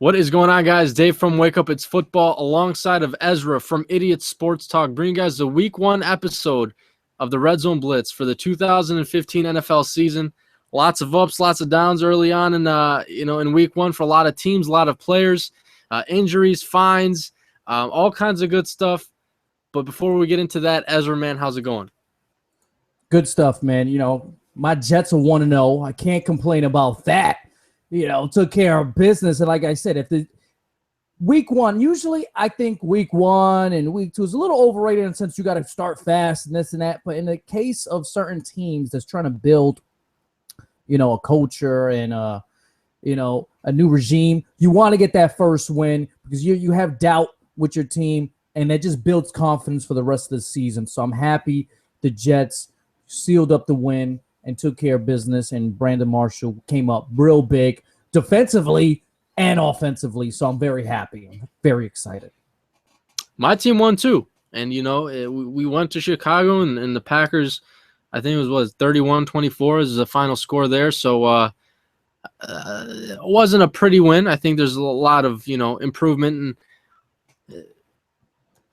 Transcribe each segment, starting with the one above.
What is going on, guys? Dave from Wake Up It's Football alongside of Ezra from Idiot Sports Talk, bringing you guys the Week 1 episode of the Red Zone Blitz for the 2015 NFL season. Lots of ups, lots of downs early on in Week 1 for a lot of teams, a lot of players, injuries, fines, all kinds of good stuff. But before we get into that, Ezra, man, how's it going? Good stuff, man. My Jets are 1-0. I can't complain about that. Took care of business. And like I said, if the Week 1, usually I think Week 1 and Week 2 is a little overrated in the sense you got to start fast and this and that. But in the case of certain teams that's trying to build, a culture and, a new regime, you want to get that first win because you have doubt with your team, and that just builds confidence for the rest of the season. So I'm happy the Jets sealed up the win and took care of business, and Brandon Marshall came up real big defensively and offensively. So I'm very happy. I'm very excited. My team won too. And, we went to Chicago, and the Packers, I think it was 31-24 is the final score there. So it wasn't a pretty win. I think there's a lot of, improvement. And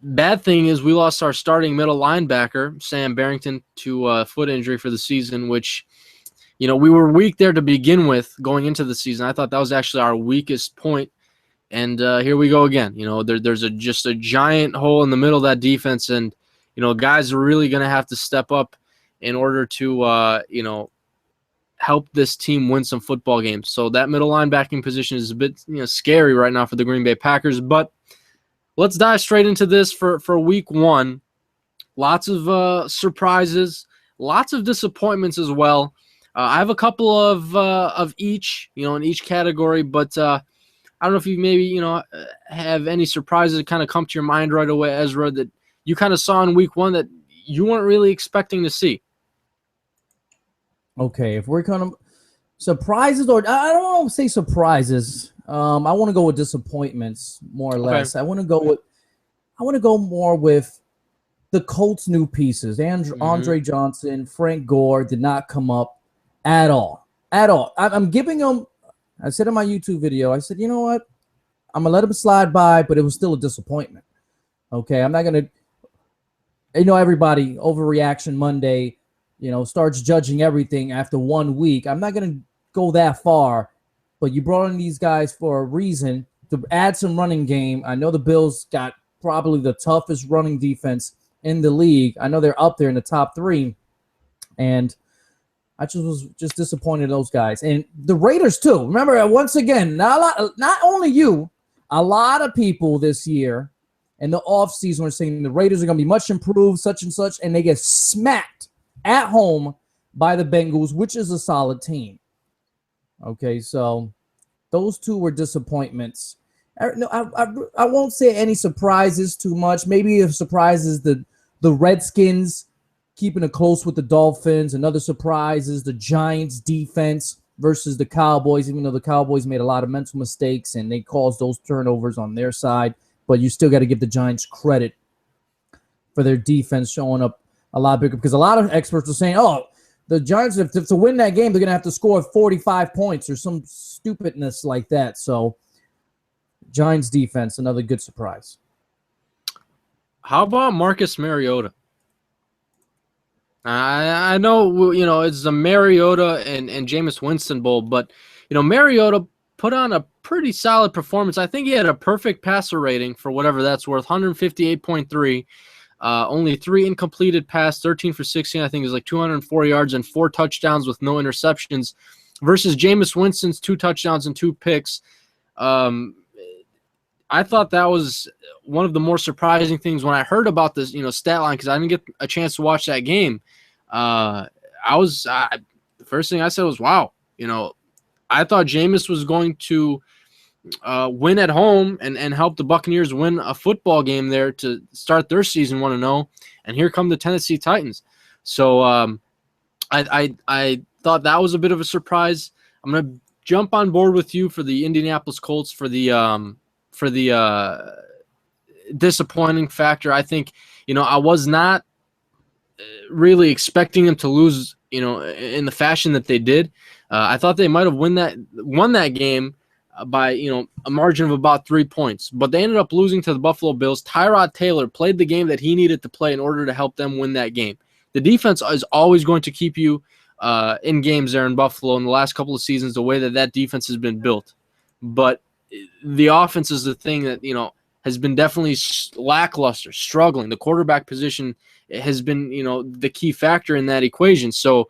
bad thing is we lost our starting middle linebacker, Sam Barrington, to a foot injury for the season, which, we were weak there to begin with going into the season. I thought that was actually our weakest point. And here we go again. There's just a giant hole in the middle of that defense. And, guys are really going to have to step up in order to, help this team win some football games. So that middle linebacking position is a bit, scary right now for the Green Bay Packers. But let's dive straight into this for Week 1. Lots of surprises, lots of disappointments as well. I have a couple of each, in each category, but I don't know if you maybe, have any surprises that kind of come to your mind right away, Ezra, that you kind of saw in Week 1 that you weren't really expecting to see. Okay, if we're kind of surprises, or I don't want to say surprises. I want to go with disappointments more or less. Okay. I want to go more with the Colts' new pieces. Andre Johnson, Frank Gore did not come up at all. I'm giving them. I said in my YouTube video, I said, you know what? I'm gonna let them slide by, but it was still a disappointment. Okay, I'm not gonna. Everybody overreaction Monday. Starts judging everything after 1 week. I'm not gonna go that far. But you brought in these guys for a reason to add some running game. I know the Bills got probably the toughest running defense in the league. I know they're up there in the top 3. And I was disappointed in those guys. And the Raiders too. Remember, once again, not only you, a lot of people this year in the offseason were saying the Raiders are going to be much improved, such and such, and they get smacked at home by the Bengals, which is a solid team. Okay, so those two were disappointments. I won't say any surprises too much. Maybe a surprise is the Redskins keeping it close with the Dolphins. Another surprise is the Giants' defense versus the Cowboys, even though the Cowboys made a lot of mental mistakes and they caused those turnovers on their side. But you still got to give the Giants credit for their defense showing up a lot bigger, because a lot of experts are saying, the Giants, if to win that game, they're going to have to score 45 points or some stupidness like that. So, Giants defense, another good surprise. How about Marcus Mariota? I know, it's the Mariota and Jameis Winston Bowl, but, Mariota put on a pretty solid performance. I think he had a perfect passer rating for whatever that's worth, 158.3. Only 3 incompleted pass, 13 for 16. I think it was like 204 yards and 4 touchdowns with no interceptions versus Jameis Winston's 2 touchdowns and 2 picks. I thought that was one of the more surprising things when I heard about this, stat line, because I didn't get a chance to watch that game. The first thing I said was, wow, I thought Jameis was going to win at home and help the Buccaneers win a football game there to start their season 1-0, and here come the Tennessee Titans. So I thought that was a bit of a surprise. I'm gonna jump on board with you for the Indianapolis Colts for the disappointing factor. I think I was not really expecting them to lose in the fashion that they did. I thought they might have won that game. by a margin of about 3 points. But they ended up losing to the Buffalo Bills. Tyrod Taylor played the game that he needed to play in order to help them win that game. The defense is always going to keep you in games there in Buffalo in the last couple of seasons, the way that defense has been built. But the offense is the thing that, has been definitely lackluster, struggling. The quarterback position has been, the key factor in that equation. So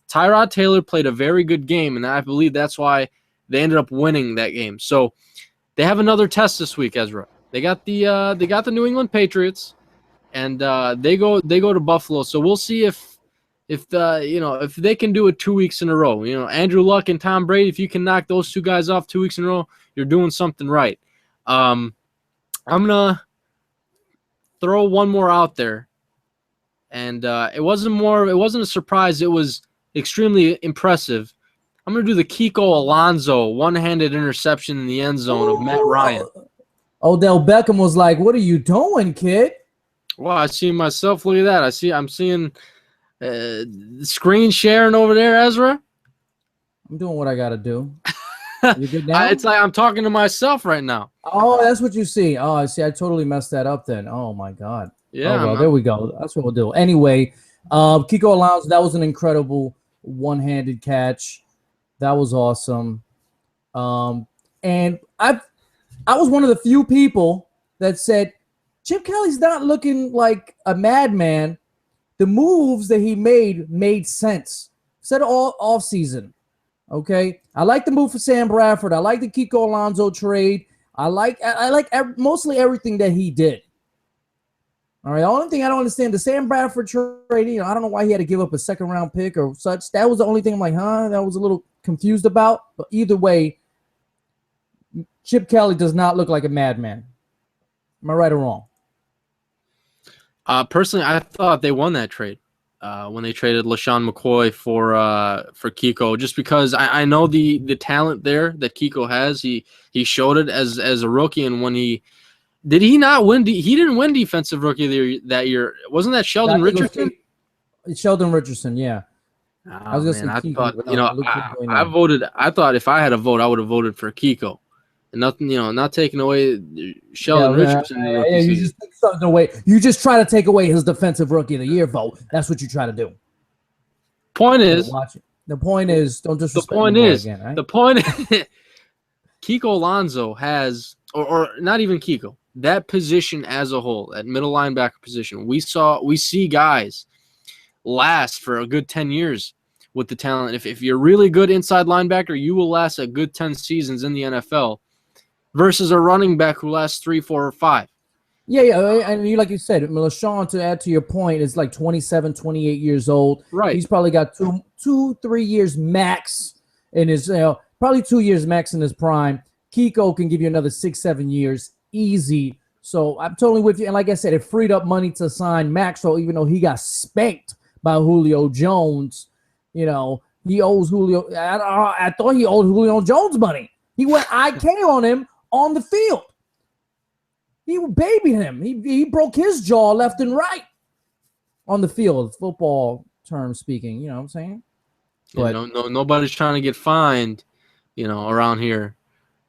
Tyrod Taylor played a very good game, and I believe that's why they ended up winning that game. So they have another test this week, Ezra. They got the New England Patriots, and they go to Buffalo. So we'll see if they can do it 2 weeks in a row. Andrew Luck and Tom Brady, if you can knock those two guys off 2 weeks in a row, you're doing something right. I'm gonna throw one more out there, and it wasn't a surprise. It was extremely impressive. I'm gonna do the Kiko Alonso one-handed interception in the end zone of Matt Ryan. Odell Beckham was like, "What are you doing, kid?" Well, I see myself. Look at that. I'm seeing screen sharing over there, Ezra. I'm doing what I gotta do. You good now? It's like I'm talking to myself right now. Oh, that's what you see. Oh, I see. I totally messed that up then. Oh my God. Yeah. Oh, well, there we go. That's what we'll do. Anyway, Kiko Alonso, that was an incredible one-handed catch. That was awesome. And I was one of the few people that said Chip Kelly's not looking like a madman. The moves that he made sense. Said all off season. Okay, I like the move for Sam Bradford. I like the Kiko Alonso trade. I like mostly everything that he did. All right, the only thing I don't understand, the Sam Bradford trade, I don't know why he had to give up a second-round pick or such. That was the only thing I'm like, that was a little confused about. But either way, Chip Kelly does not look like a madman. Am I right or wrong? Personally, I thought they won that trade. When they traded LaShawn McCoy for Kiko, just because I know the talent there that Kiko has. He showed it as a rookie, and when he not win, he didn't win Defensive Rookie of the Year that year. Wasn't that Sheldon Richardson? Sheldon Richardson, yeah. I was gonna say Kiko, I voted. I thought if I had a vote, I would have voted for Kiko. And nothing, not taking away Sheldon Richardson. You just took something away. You just try to take away his Defensive Rookie of the Year vote. That's what you try to do. Point is, the point is, don't disrespect the point is, again, right? The point is, Kiko Alonso has, or not even Kiko, that position as a whole, that middle linebacker position. We see guys last for a good 10 years with the talent. If you're really good inside linebacker, you will last a good 10 seasons in the NFL. Versus a running back who lasts 3, 4, or 5. Yeah, and like you said, LaShawn, to add to your point, is like 27, 28 years old. Right. He's probably got 3 years max in his, probably 2 years max in his prime. Kiko can give you another 6, 7 years easy. So I'm totally with you. And like I said, it freed up money to sign Maxwell, even though he got spanked by Julio Jones. He owes Julio. I thought he owed Julio Jones money. He went IK on him on the field. He babied him. He broke his jaw left and right on the field, football terms speaking. You know what I'm saying? But nobody's trying to get fined, around here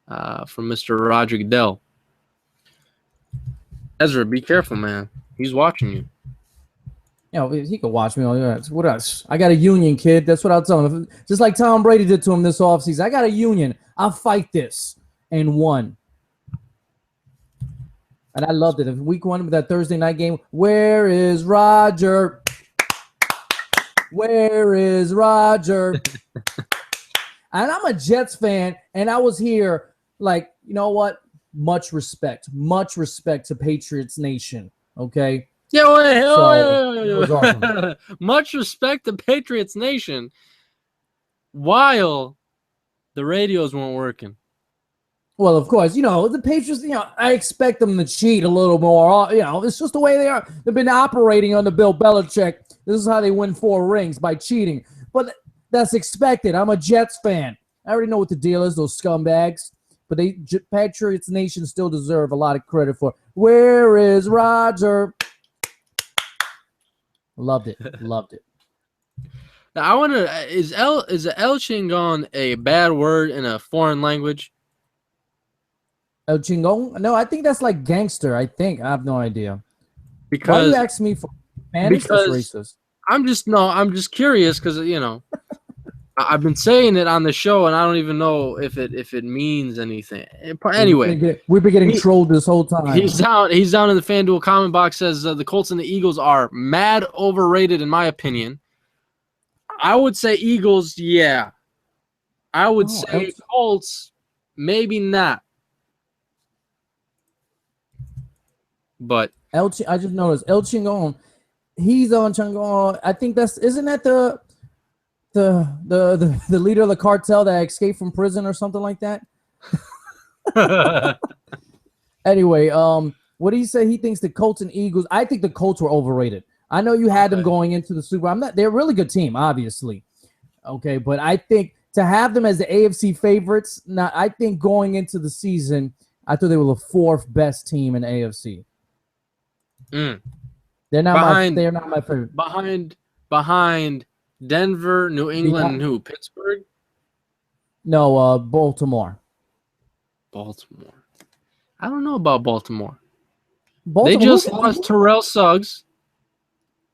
from Mr. Roger Goodell. Ezra, be careful, man. He's watching you. He could watch me. What else? I got a union, kid. That's what I'll tell him. Just like Tom Brady did to him this offseason. I got a union. I'll fight this. And won. And I loved it. Week 1 with that Thursday night game. Where is Roger? Where is Roger? And I'm a Jets fan, and I was here like, you know what? Much respect. Much respect to Patriots Nation. Okay? Yeah, awesome. Much respect to Patriots Nation while the radios weren't working. Well, of course, the Patriots, I expect them to cheat a little more. It's just the way they are. They've been operating under Bill Belichick. This is how they win 4 rings, by cheating. But that's expected. I'm a Jets fan. I already know what the deal is, those scumbags. But Patriots Nation still deserve a lot of credit for. Where is Roger? Loved it. Loved it. Now, I wonder, is El Chingon a bad word in a foreign language? El Chingon? No, I think that's like gangster. I think I have no idea. Why Because you ask me for Spanish? That's racist. I'm just curious because I've been saying it on the show and I don't even know if it means anything. Anyway, We've been getting trolled this whole time. He's down in the FanDuel comment box. Says the Colts and the Eagles are mad overrated in my opinion. I would say Eagles, yeah. I would say Colts, maybe not. But I just noticed El Chingon. He's on Chingon. I think isn't that the leader of the cartel that escaped from prison or something like that? Anyway, what did he say? He thinks the Colts and Eagles. I think the Colts were overrated. I know you had them going into the Super Bowl. They're a really good team, obviously. Okay, but I think to have them as the AFC favorites, I think going into the season, I thought they were the fourth best team in the AFC. They're not my favorite. Behind Denver, New England, and who? Pittsburgh? No, Baltimore. Baltimore. I don't know about Baltimore. They just lost Terrell Suggs.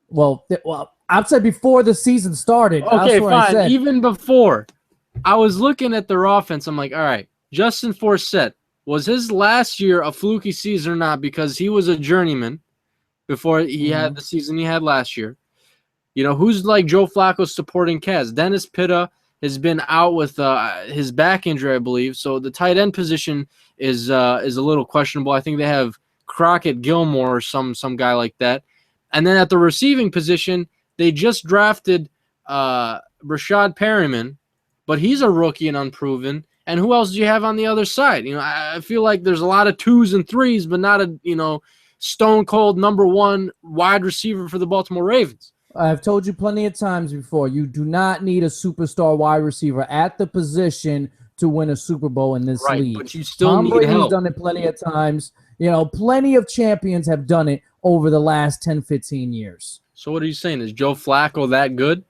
Well, I've said before the season started. Okay, fine. Even before, I was looking at their offense. I'm like, all right, Justin Forsett, was his last year a fluky season or not? Because he was a journeyman before he had the season he had last year. You know, who's like Joe Flacco's supporting cast? Dennis Pitta has been out with his back injury, I believe. So the tight end position is a little questionable. I think they have Crockett Gilmore or some guy like that. And then at the receiving position, they just drafted Rashad Perriman, but he's a rookie and unproven. And who else do you have on the other side? You know, I feel like there's a lot of 2s and 3s, but not a stone cold number one wide receiver for the Baltimore Ravens. I've told you plenty of times before, you do not need a superstar wide receiver at the position to win a Super Bowl in this league. But you still Tom need Brady's help. done it plenty of times. You know, plenty of champions have done it over the last 10, 15 years. So what are you saying? Is Joe Flacco that good?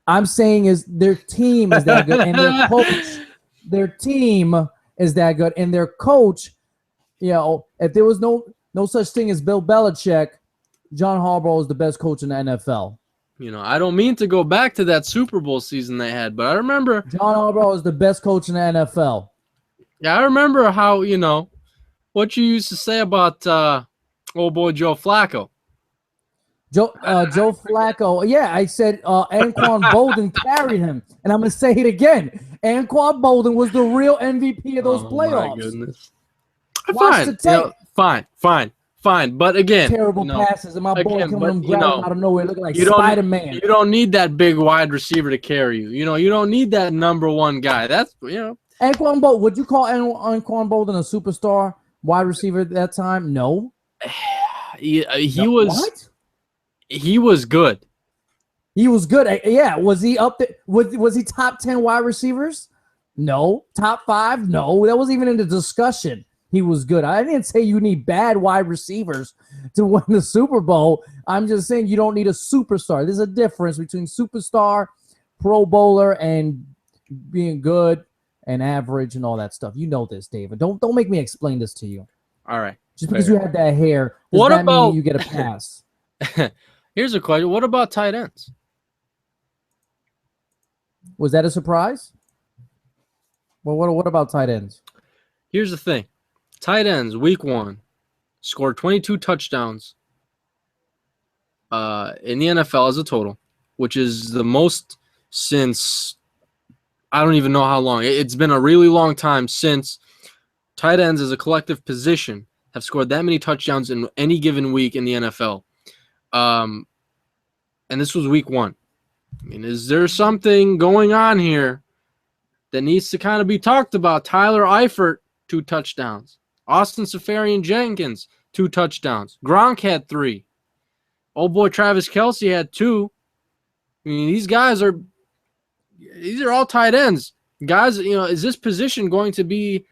I'm saying is their team is that good, and their team is that good, and their coach, if there was no such thing as Bill Belichick, John Harbaugh is the best coach in the NFL. I don't mean to go back to that Super Bowl season they had, but I remember John Harbaugh is the best coach in the NFL. Yeah, I remember how, what you used to say about old boy Joe Flacco. Joe Flacco, yeah, I said Anquan Bolden carried him, and I'm going to say it again. Anquan Bolden was the real MVP of those playoffs. Oh, my goodness. Watch the tape. Fine, but again, terrible passes, and my boy coming from grabbing out of nowhere, looking like Spider-Man. You don't need that big wide receiver to carry you. You don't need that number one guy. That's Anquan Bolden. Would you call Anquan Bolden a superstar wide receiver at that time? No. He was. What? He was good. He was good. Yeah. Was he up there? Was he top 10 wide receivers? No. Top 5? No. That wasn't even in the discussion. He was good. I didn't say you need bad wide receivers to win the Super Bowl. I'm just saying you don't need a superstar. There's a difference between superstar, Pro Bowler, and being good and average and all that stuff. You know this, David. Don't make me explain this to you. All right. Just because you have that hair, does that mean you get a pass? Here's a question. What about tight ends? Was that a surprise? Well, what about tight ends? Here's the thing. Tight ends, week 1, scored 22 touchdowns in the NFL as a total, which is the most since I don't even know how long. It's been a really long time since tight ends as a collective position have scored that many touchdowns in any given week in the NFL. And this was week 1. I mean, is there something going on here that needs to kind of be talked about? Tyler Eifert, 2 touchdowns. Austin Seferian-Jenkins, 2 touchdowns. Gronk had 3. Old boy Travis Kelce had 2. I mean, these are all tight ends. Guys, is this position going to be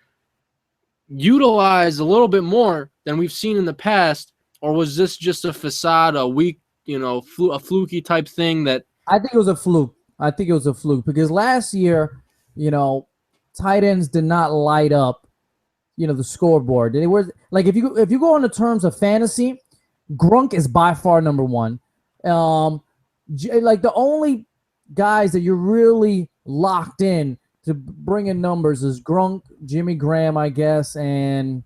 utilized a little bit more than we've seen in the past, or was this just a facade, a weak, a fluky type thing that? I think it was a fluke. Because last year, tight ends did not light up the scoreboard. They were like if you go on the terms of fantasy, Grunk is by far number one. Like the only guys that you're really locked in to bring in numbers is Grunk, Jimmy Graham, I guess, and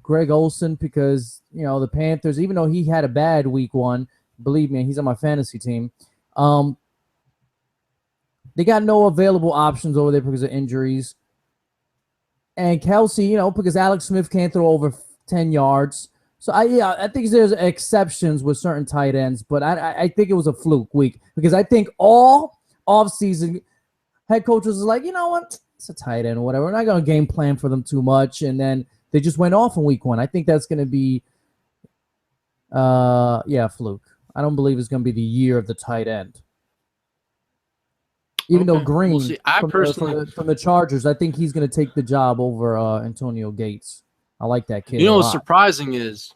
Greg Olsen, because the Panthers, even though he had a bad week one, believe me, he's on my fantasy team. They got no available options over there because of injuries. And Kelsey, because Alex Smith can't throw over 10 yards. So I think there's exceptions with certain tight ends, but I think it was a fluke week because I think all offseason head coaches was like, you know what, it's a tight end or whatever. We're not going to game plan for them too much, and then they just went off in week one. I think that's going to be, a fluke. I don't believe it's going to be the year of the tight end. Even though Green from the Chargers, I think he's going to take the job over Antonio Gates. I like that kid. What's surprising is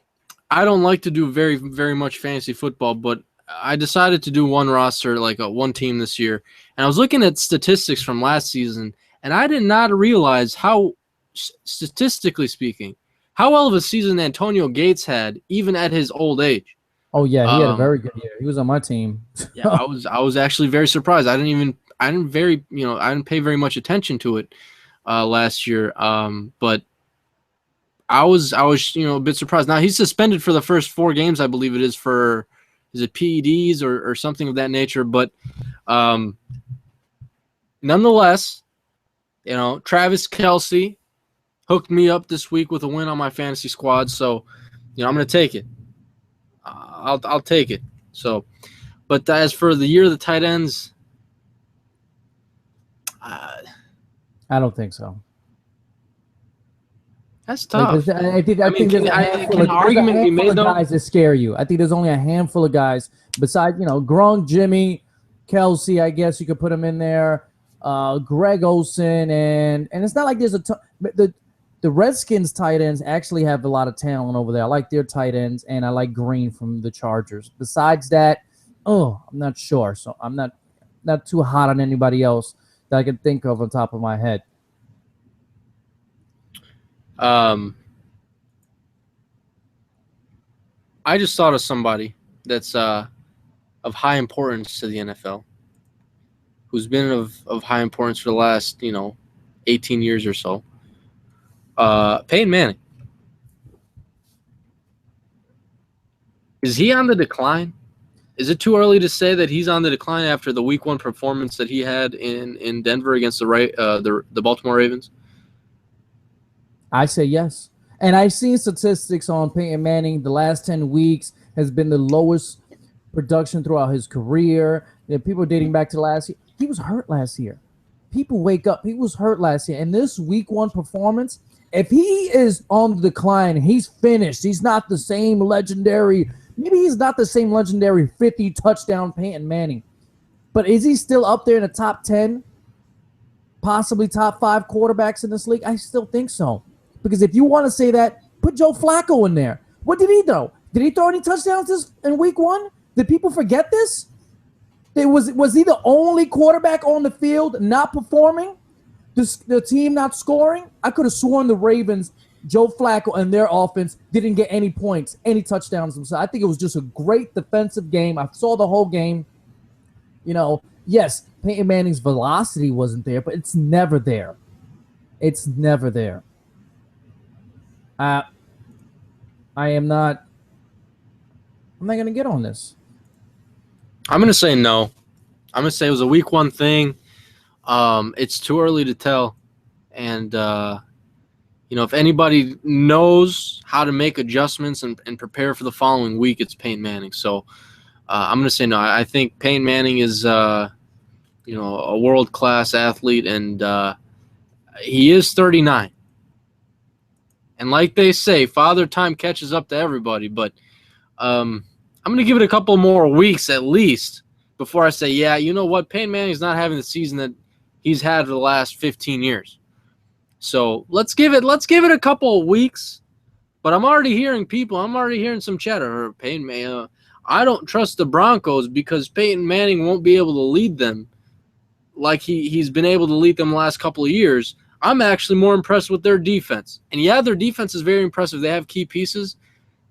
I don't like to do very, very much fantasy football, but I decided to do one roster, like one team this year. And I was looking at statistics from last season, and I did not realize how, statistically speaking, how well of a season Antonio Gates had, even at his old age. Oh yeah, he had a very good year. He was on my team. Yeah, I was actually very surprised. I didn't pay very much attention to it last year. But I was a bit surprised. Now he's suspended for the first 4 games, I believe it is, for PEDs or something of that nature. But nonetheless, Travis Kelce hooked me up this week with a win on my fantasy squad. So, I'm going to take it. I'll take it. So, but as for the year of the tight ends, I don't think so. That's tough. I think there's a handful of guys that scare you. I think there's only a handful of guys besides, Gronk, Jimmy, Kelsey. I guess you could put them in there. Greg Olsen, and it's not like there's a ton. The Redskins tight ends actually have a lot of talent over there. I like their tight ends, and I like Green from the Chargers. Besides that, I'm not sure. So I'm not too hot on anybody else that I can think of on top of my head. I just thought of somebody that's of high importance to the NFL, who's been of high importance for the last 18 years or so. Peyton Manning. Is he on the decline? Is it too early to say that he's on the decline after the week one performance that he had in Denver against the Baltimore Ravens? I say yes. And I've seen statistics on Peyton Manning. The last 10 weeks has been the lowest production throughout his career. People are dating back to last year. He was hurt last year. People wake up. He was hurt last year. And this week one performance, if he is on the decline, he's finished. He's not the same legendary. Maybe he's not the same legendary 50 touchdown Peyton Manning. But is he still up there in the top 10? Possibly top 5 quarterbacks in this league? I still think so. Because if you want to say that, put Joe Flacco in there. What did he throw? Did he throw any touchdowns in week one? Did people forget this? Was he the only quarterback on the field not performing? The team not scoring? I could have sworn the Ravens, Joe Flacco, and their offense didn't get any points, any touchdowns themselves. I think it was just a great defensive game. I saw the whole game. Yes, Peyton Manning's velocity wasn't there, but it's never there. It's never there. I'm not going to get on this. I'm going to say no. I'm going to say it was a week one thing. It's too early to tell. And, if anybody knows how to make adjustments and prepare for the following week, it's Peyton Manning. So I'm going to say no. I think Peyton Manning is, a world-class athlete, and he is 39. And like they say, Father Time catches up to everybody. But I'm going to give it a couple more weeks at least before I say, yeah, you know what? Peyton Manning's not having the season that he's had for the last 15 years. So let's give it a couple of weeks. But I'm already hearing some chatter. Peyton Manning, I don't trust the Broncos because Peyton Manning won't be able to lead them like he's been able to lead them the last couple of years. I'm actually more impressed with their defense. And yeah, their defense is very impressive. They have key pieces.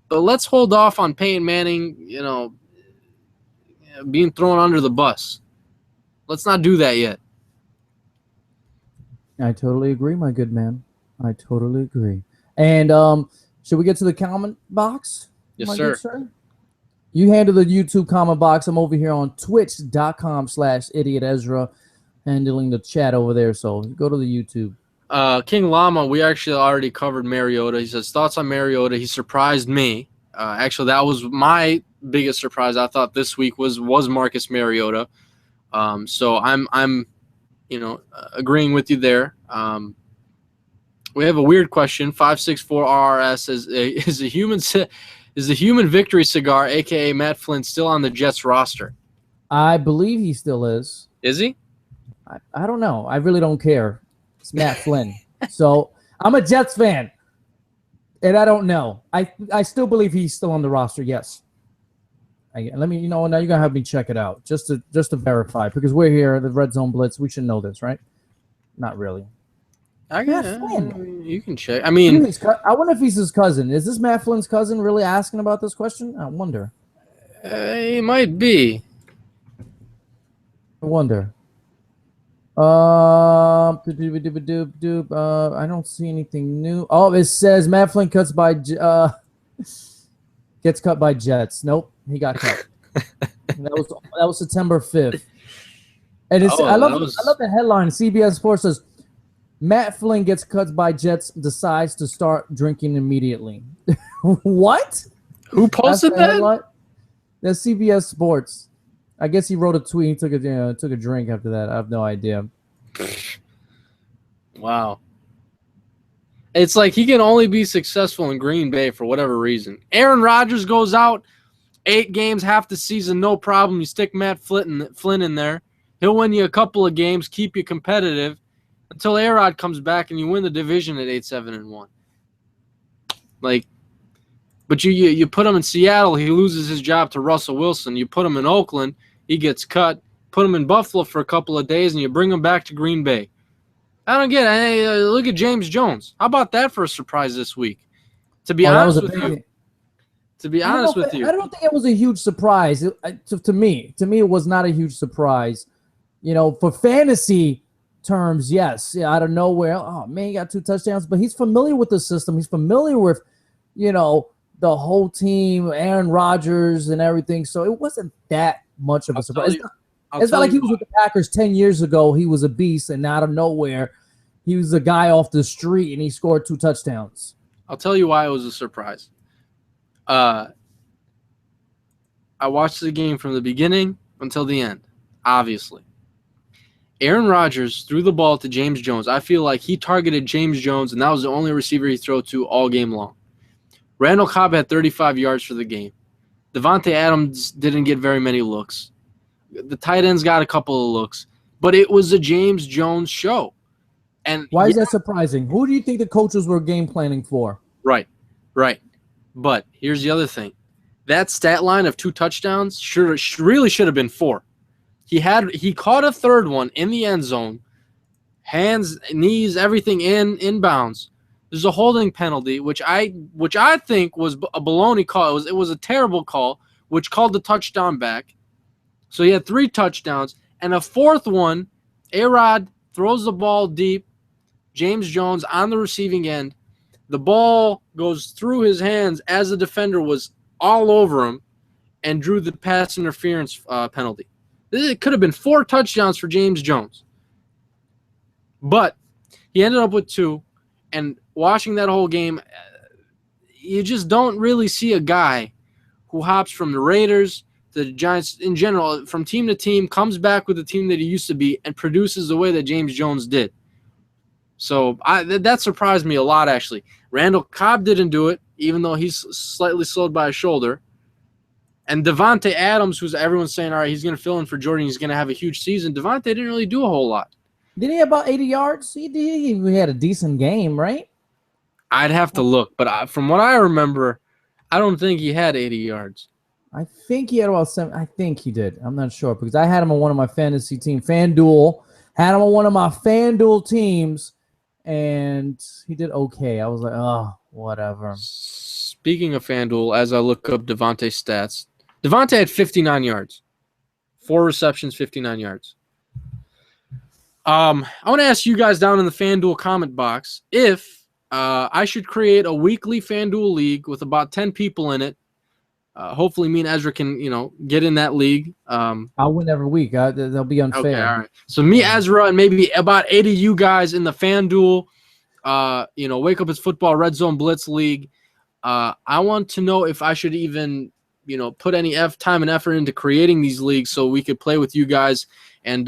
But let's hold off on Peyton Manning, being thrown under the bus. Let's not do that yet. I totally agree, my good man. I totally agree. And should we get to the comment box? Yes, my sir. Good sir? You handle the YouTube comment box. I'm over here on twitch.com/Idiot Ezra, handling the chat over there. So go to the YouTube. King Llama, we actually already covered Mariota. He says, thoughts on Mariota. He surprised me. Actually, that was my biggest surprise. I thought this week was Marcus Mariota. So I'm agreeing with you there. We have a weird question. 564RRS is the human victory cigar, aka Matt Flynn, still on the Jets roster? I believe he still is. Is he? I don't know. I really don't care. It's Matt Flynn. So I'm a Jets fan, and I don't know. I still believe he's still on the roster. Yes. Let me. Now you're gonna have me check it out just to verify, because we're here, the Red Zone Blitz. We should know this, right? Not really. You can check. I mean, I wonder if he's his cousin. Is this Matt Flynn's cousin really asking about this question? I wonder. He might be. I wonder. I don't see anything new. Oh, it says Matt Flynn gets cut by Jets. Nope, he got cut. that was September 5th. And I love the headline. CBS Sports says Matt Flynn gets cut by Jets, decides to start drinking immediately. What? Who posted that? That's CBS Sports. I guess he wrote a tweet. He took a drink after that. I have no idea. Wow. It's like he can only be successful in Green Bay for whatever reason. Aaron Rodgers goes out 8 games, half the season, no problem. You stick Matt Flynn in there. He'll win you a couple of games, keep you competitive until A-Rod comes back and you win the division at 8-7-1. But you put him in Seattle, he loses his job to Russell Wilson. You put him in Oakland, he gets cut. Put him in Buffalo for a couple of days, and you bring him back to Green Bay. I don't get it. Hey, look at James Jones. How about that for a surprise this week? To be honest with you. I don't think it was a huge surprise. To me, it was not a huge surprise. For fantasy terms, yes. Yeah, out of nowhere. Oh, man, he got 2 touchdowns. But he's familiar with the system. He's familiar with, the whole team, Aaron Rodgers and everything. So it wasn't that much of a surprise. It's not like he was with the Packers 10 years ago. He was a beast, and out of nowhere, he was a guy off the street, and he scored 2 touchdowns. I'll tell you why it was a surprise. I watched the game from the beginning until the end, obviously. Aaron Rodgers threw the ball to James Jones. I feel like he targeted James Jones, and that was the only receiver he threw to all game long. Randall Cobb had 35 yards for the game. Devontae Adams didn't get very many looks. The tight ends got a couple of looks, but it was a James Jones show. And why is that surprising? Who do you think the coaches were game planning for? Right. But here's the other thing. That stat line of 2 touchdowns really should have been 4. He caught a third one in the end zone, hands, knees, everything inbounds. There's a holding penalty, which I think was a baloney call. It was a terrible call, which called the touchdown back. So he had 3 touchdowns, and a 4th one, A-Rod throws the ball deep. James Jones on the receiving end. The ball goes through his hands as the defender was all over him and drew the pass interference penalty. It could have been 4 touchdowns for James Jones. But he ended up with 2, and watching that whole game, you just don't really see a guy who hops from the Raiders to the Giants in general, from team to team, comes back with the team that he used to be, and produces the way that James Jones did. So that surprised me a lot, actually. Randall Cobb didn't do it, even though he's slightly slowed by a shoulder. And Devontae Adams, who's everyone's saying, all right, he's going to fill in for Jordan, he's going to have a huge season. Devontae didn't really do a whole lot. Did he have about 80 yards? He had a decent game, right? I'd have to look, but from what I remember, I don't think he had 80 yards. I think he had about 7. I think he did. I'm not sure because I had him on one of my fantasy team, FanDuel. Had him on one of my FanDuel teams, and he did okay. I was like, oh, whatever. Speaking of FanDuel, as I look up Devontae's stats, Devontae had 59 yards, 4 receptions, 59 yards. I want to ask you guys down in the FanDuel comment box if I should create a weekly FanDuel league with about 10 people in it. Hopefully, me and Ezra can, get in that league. I'll win every week. That'll be unfair. Okay, all right. So me, Ezra, and maybe about 8 of you guys in the FanDuel, Wake Up It's Football Red Zone Blitz League. I want to know if I should even, put any time and effort into creating these leagues so we could play with you guys and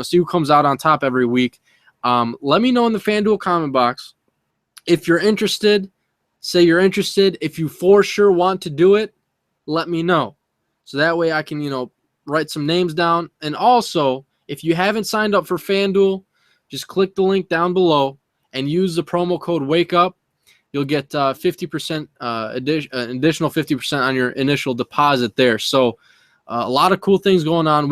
see who comes out on top every week. Let me know in the FanDuel comment box if you're interested. Say you're interested. If you for sure want to do it, let me know. So that way I can, write some names down. And also, if you haven't signed up for FanDuel, just click the link down below and use the promo code WAKEUP. You'll get 50% additional 50% on your initial deposit there. So a lot of cool things going on.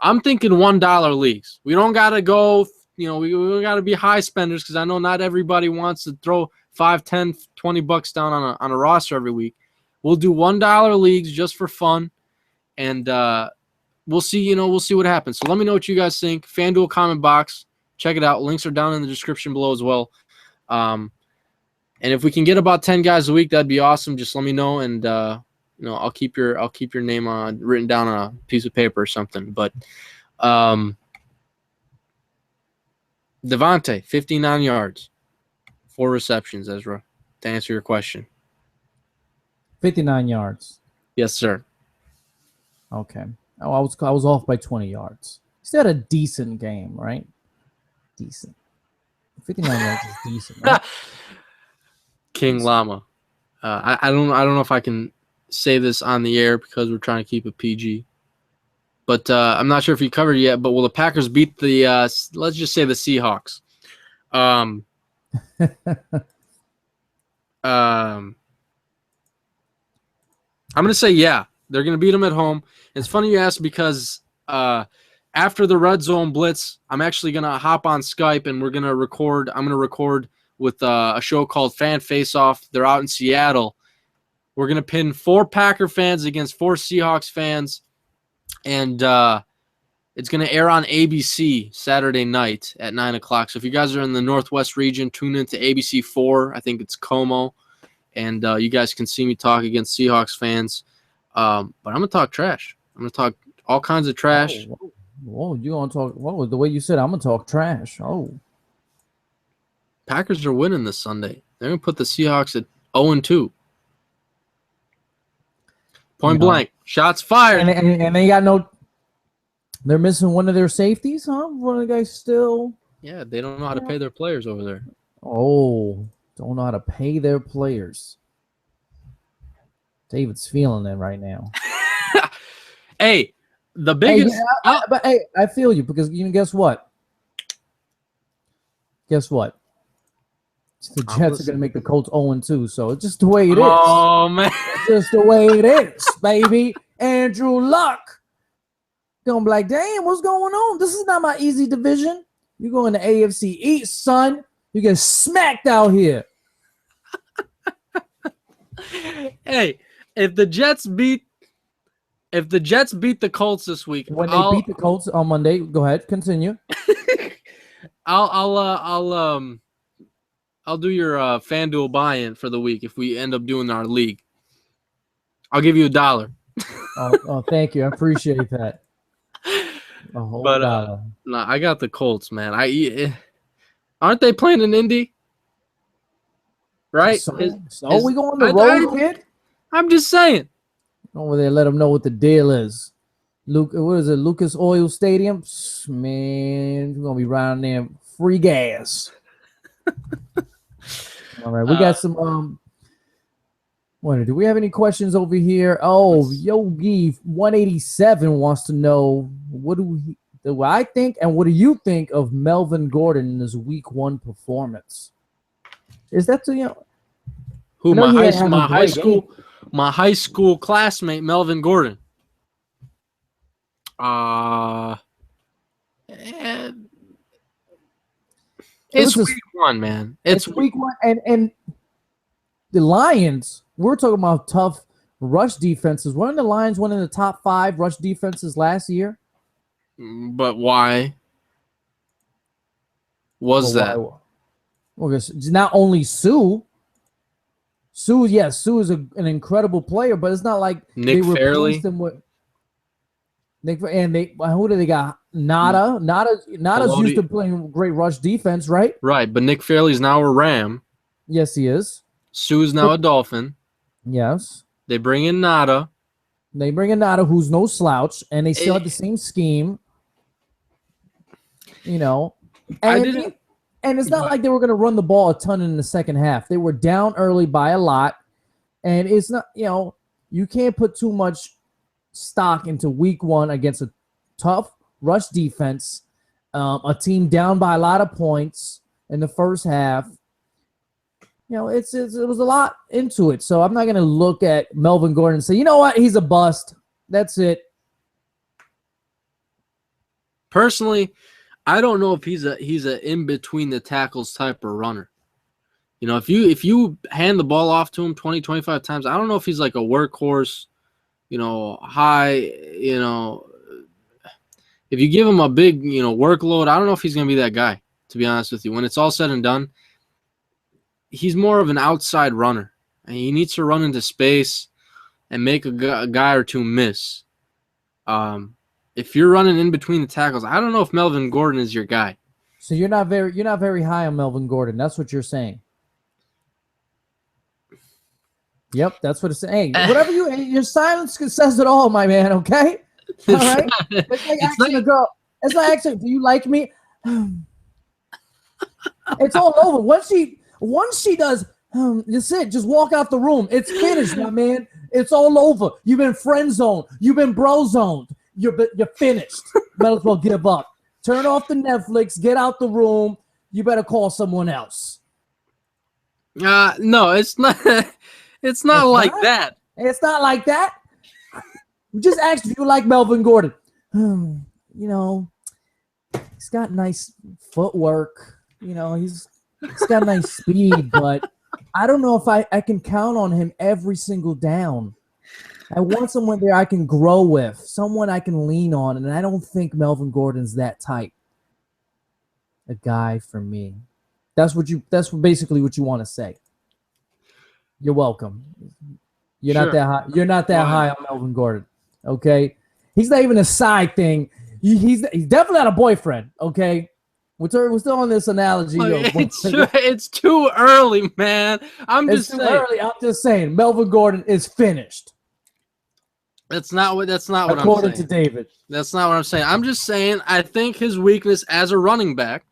I'm thinking $1 leagues. We don't got to go, we got to be high spenders because I know not everybody wants to throw $5, $10, $20 down on a roster every week. We'll do $1 leagues just for fun, and we'll see. We'll see what happens. So let me know what you guys think. FanDuel comment box, check it out. Links are down in the description below as well. And if we can get about 10 guys a week, that'd be awesome. Just let me know, and I'll keep your name written down on a piece of paper or something. But Devontae, 59 yards, 4 receptions. Ezra, to answer your question. 59 yards. Yes, sir. Okay. Oh, I was off by 20 yards. He still had a decent game, right? Decent. 59 yards is decent, right? King Llama. I don't know if I can say this on the air because we're trying to keep it PG. But I'm not sure if you covered it yet, but will the Packers beat the let's just say the Seahawks? I'm going to say yeah. They're going to beat them at home. It's funny you ask because after the Red Zone Blitz, I'm actually going to hop on Skype and we're going to record. I'm going to record with a show called Fan Face Off. They're out in Seattle. We're going to pin 4 Packer fans against 4 Seahawks fans. And it's going to air on ABC Saturday night at 9 o'clock. So if you guys are in the Northwest region, tune into ABC 4. I think it's Como. And you guys can see me talk against Seahawks fans. But I'm going to talk trash. I'm going to talk all kinds of trash. Whoa, you going to talk? Whoa, the way you said I'm going to talk trash. Oh. Packers are winning this Sunday. They're going to put the Seahawks at 0-2. Point blank. Shots fired. And they got no – they're missing one of their safeties, huh? One of the guys still – Yeah, they don't know how to pay their players over there. Oh, don't know how to pay their players. David's feeling it right now. Hey, the biggest I feel you because guess what? Guess what? The Jets are going to make the Colts 0-2, so it's just the way it is. Oh, man. It's just the way it is, baby. Andrew Luck. Going to be like, damn, what's going on? This is not my easy division. You go in the AFC East, son. You get smacked out here. Hey, if the Jets beat the Colts this week, when they beat the Colts on Monday, go ahead, continue. I'll do your FanDuel buy-in for the week if we end up doing our league. I'll give you $1. Oh, thank you. I appreciate that. A whole $1. No, I got the Colts, man. Aren't they playing in Indy? Right? So we go on the road, kid? I'm just saying. Over there, let them know what the deal is. What is it? Lucas Oil Stadium? Man, we're gonna be riding there free gas. All right, we got some. Do we have any questions over here? Oh, Yogi 187 wants to know what do I think and what do you think of Melvin Gordon in his Week 1 performance? Is that who my high school classmate Melvin Gordon? It's week one, man. It's week one, and the Lions. We're talking about tough rush defenses. Weren't the Lions one of the top 5 rush defenses last year? But why was that? Well, not only Sue. Sue is an incredible player, but it's not like Nick Fairley. Them with Nick, and who do they got? Nada's used to playing great rush defense, right? Right, but Nick Fairley's now a Ram. Yes, he is. Sue's now a Dolphin. Yes. They bring in Nada. Who's no slouch, and they still have the same scheme. And it's not like they were going to run the ball a ton in the second half. They were down early by a lot, and it's not, you can't put too much stock into week one against a tough rush defense, a team down by a lot of points in the first half. It was a lot into it. So I'm not going to look at Melvin Gordon and say, you know what, he's a bust. That's it. Personally, I don't know if he's a in between the tackles type of runner. If you hand the ball off to him 20, 25 times, I don't know if he's like a workhorse, high, if you give him a big, workload, I don't know if he's going to be that guy, to be honest with you. When it's all said and done, he's more of an outside runner, and he needs to run into space and make a guy or two miss. If you're running in between the tackles, I don't know if Melvin Gordon is your guy. So you're not very high on Melvin Gordon. That's what you're saying. Yep, that's what it's saying. Hey, whatever your silence says it all, my man. Okay, all right. It's like asking a girl. It's like asking, do you like me? It's all over. Once she does, that's it. Just walk out the room. It's finished, my man. It's all over. You've been friend zoned. You've been bro zoned. You're finished. Might as well give up. Turn off the Netflix. Get out the room. You better call someone else. No, it's not. It's not like that. It's not like that. We just asked if you like Melvin Gordon. He's got nice footwork. He's got nice speed, but I don't know if I can count on him every single down. I want someone there I can grow with, someone I can lean on, and I don't think Melvin Gordon's that type. A guy for me. That's basically what you want to say. You're welcome. You're not that high. You're not that high on Melvin Gordon. Okay? He's not even a side thing. He's definitely not a boyfriend, okay? We're still on this analogy. It's too early, man. It's too early. I'm just saying Melvin Gordon is finished. That's not what I'm saying. According to David. That's not what I'm saying. I'm just saying I think his weakness as a running back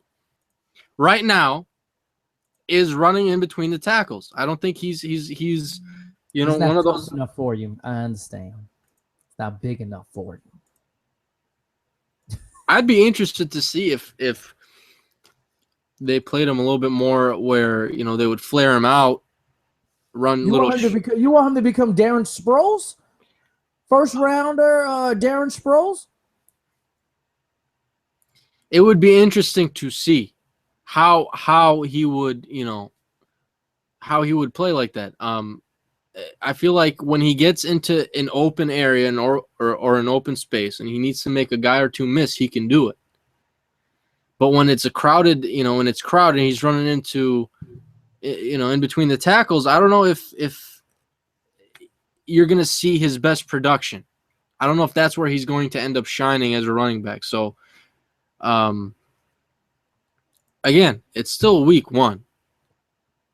right now is running in between the tackles. I don't think he's one of those enough for you. I understand. It's not big enough for you. I'd be interested to see if they played him a little bit more where, they would flare him out, run you want him to become Darren Sproles? First rounder, Darren Sproles? It would be interesting to see how he would, how he would play like that. I feel like when he gets into an open area or an open space and he needs to make a guy or two miss, he can do it. But when it's crowded, he's running into, in between the tackles, I don't know if you're going to see his best production. I don't know if that's where he's going to end up shining as a running back. So, again, it's still week one.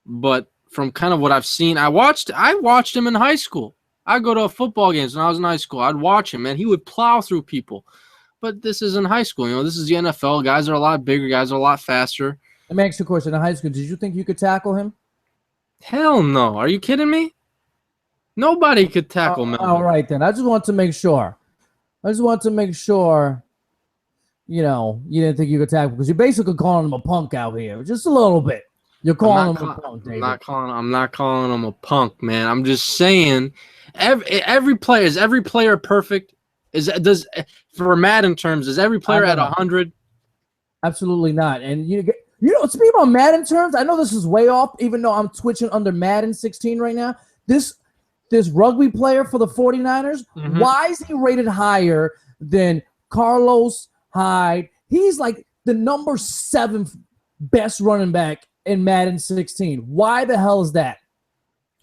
But from kind of what I've seen, I watched him in high school. I'd go to football games when I was in high school. I'd watch him, man. He would plow through people. But this is in high school. This is the NFL. Guys are a lot bigger. Guys are a lot faster. Let me ask you a question. In high school, did you think you could tackle him? Hell no. Are you kidding me? Nobody could tackle Melvin. All right, then. I just want to make sure. You didn't think you could tackle because you're basically calling him a punk out here. Just a little bit. You're calling him a punk, David. I'm not calling him a punk, man. I'm just saying every player perfect? For Madden terms, is every player at 100? Absolutely not. And you Speaking about Madden terms, I know this is way off, even though I'm twitching under Madden 16 right now. This rugby player for the 49ers, why is he rated higher than Carlos Hyde? He's like the number 7 best running back in Madden 16. Why the hell is that?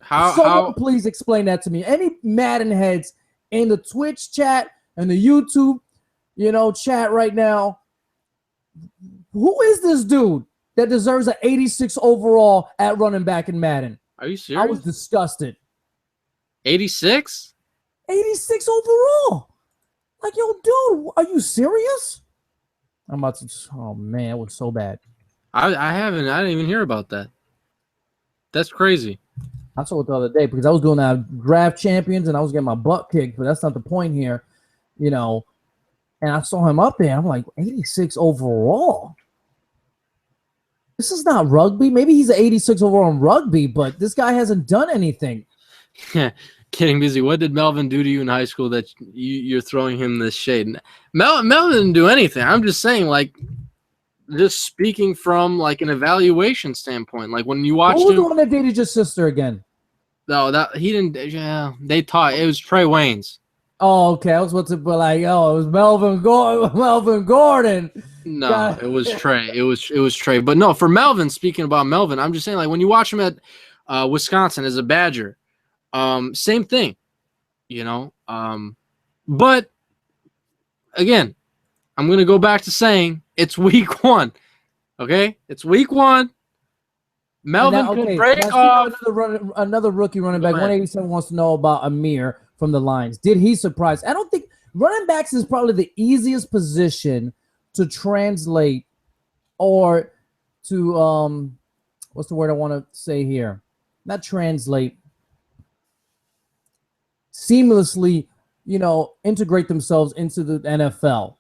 Someone please explain that to me. Any Madden heads in the Twitch chat and the YouTube, chat right now, who is this dude that deserves an 86 overall at running back in Madden? Are you serious? I was disgusted. 86? 86 overall. Like, yo, dude, are you serious? I'm about to. Oh man, it was so bad. I didn't even hear about that. That's crazy. I saw it the other day because I was doing that draft champions and I was getting my butt kicked, but that's not the point here, And I saw him up there. I'm like, 86 overall. This is not rugby. Maybe he's an 86 overall in rugby, but this guy hasn't done anything. Yeah, getting busy. What did Melvin do to you in high school that you're throwing him this shade? Melvin didn't do anything. I'm just saying, like, just speaking from like an evaluation standpoint. Like when you watched him. Who was the one that dated your sister again? No, that he didn't. Yeah, they taught. It was Trey Waynes. Oh, okay. I was about to be like, it was Melvin Gordon. No, God. It was Trey. It was Trey. But no, for Melvin, speaking about Melvin, I'm just saying, like, when you watch him at Wisconsin as a Badger, same thing, But again, I'm gonna go back to saying it's week 1. Okay, it's week 1. Melvin can break off. Another rookie running back. 187 wants to know about Amir from the Lions. Did he surprise? I don't think running backs is probably the easiest position to translate or to what's the word I want to say here? Not translate. Seamlessly, integrate themselves into the NFL.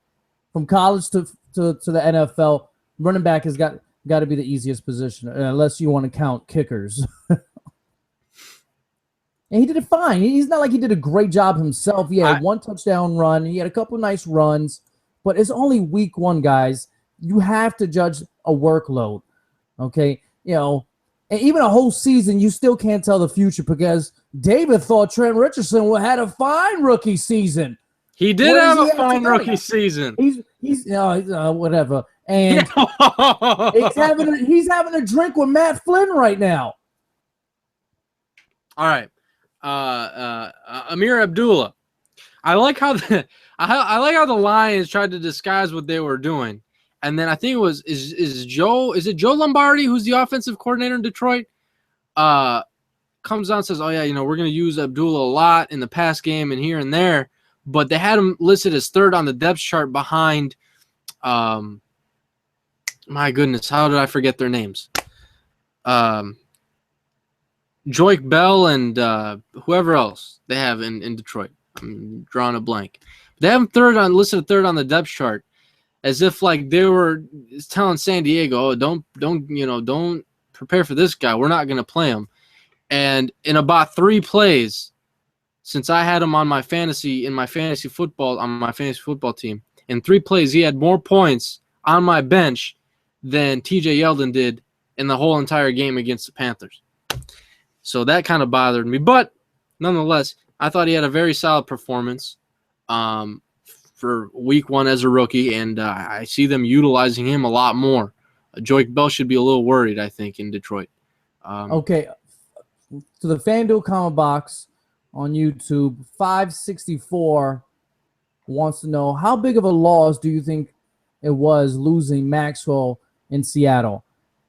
From college to the NFL, running back has got to be the easiest position, unless you want to count kickers. And he did it fine. He's not like he did a great job himself. He had 1 touchdown run. He had a couple nice runs. But it's only week 1, guys. You have to judge a workload, okay? And even a whole season, you still can't tell the future because David thought Trent Richardson had a fine rookie season. He did have a fine rookie season. He's whatever. And he's having a drink with Matt Flynn right now. All right. Amir Abdullah. I like how the Lions tried to disguise what they were doing. And then I think it was is it Joe Lombardi, who's the offensive coordinator in Detroit, comes out and says, "Oh yeah, we're going to use Abdullah a lot in the pass game and here and there." But they had him listed as 3rd on the depth chart behind my goodness, how did I forget their names? Joique Bell and whoever else they have in Detroit. I'm drawing a blank. They have him listed 3rd on the depth chart, as if like they were telling San Diego, "Oh, don't prepare for this guy. We're not going to play him." And in about 3 plays, since I had him on my fantasy football team, in 3 plays he had more points on my bench than TJ Yeldon did in the whole entire game against the Panthers. So that kind of bothered me. But nonetheless, I thought he had a very solid performance for week 1 as a rookie, and I see them utilizing him a lot more. Joique Bell should be a little worried, I think, in Detroit. Okay. To the FanDuel comment box on YouTube, 564 wants to know, how big of a loss do you think it was losing Maxwell in Seattle?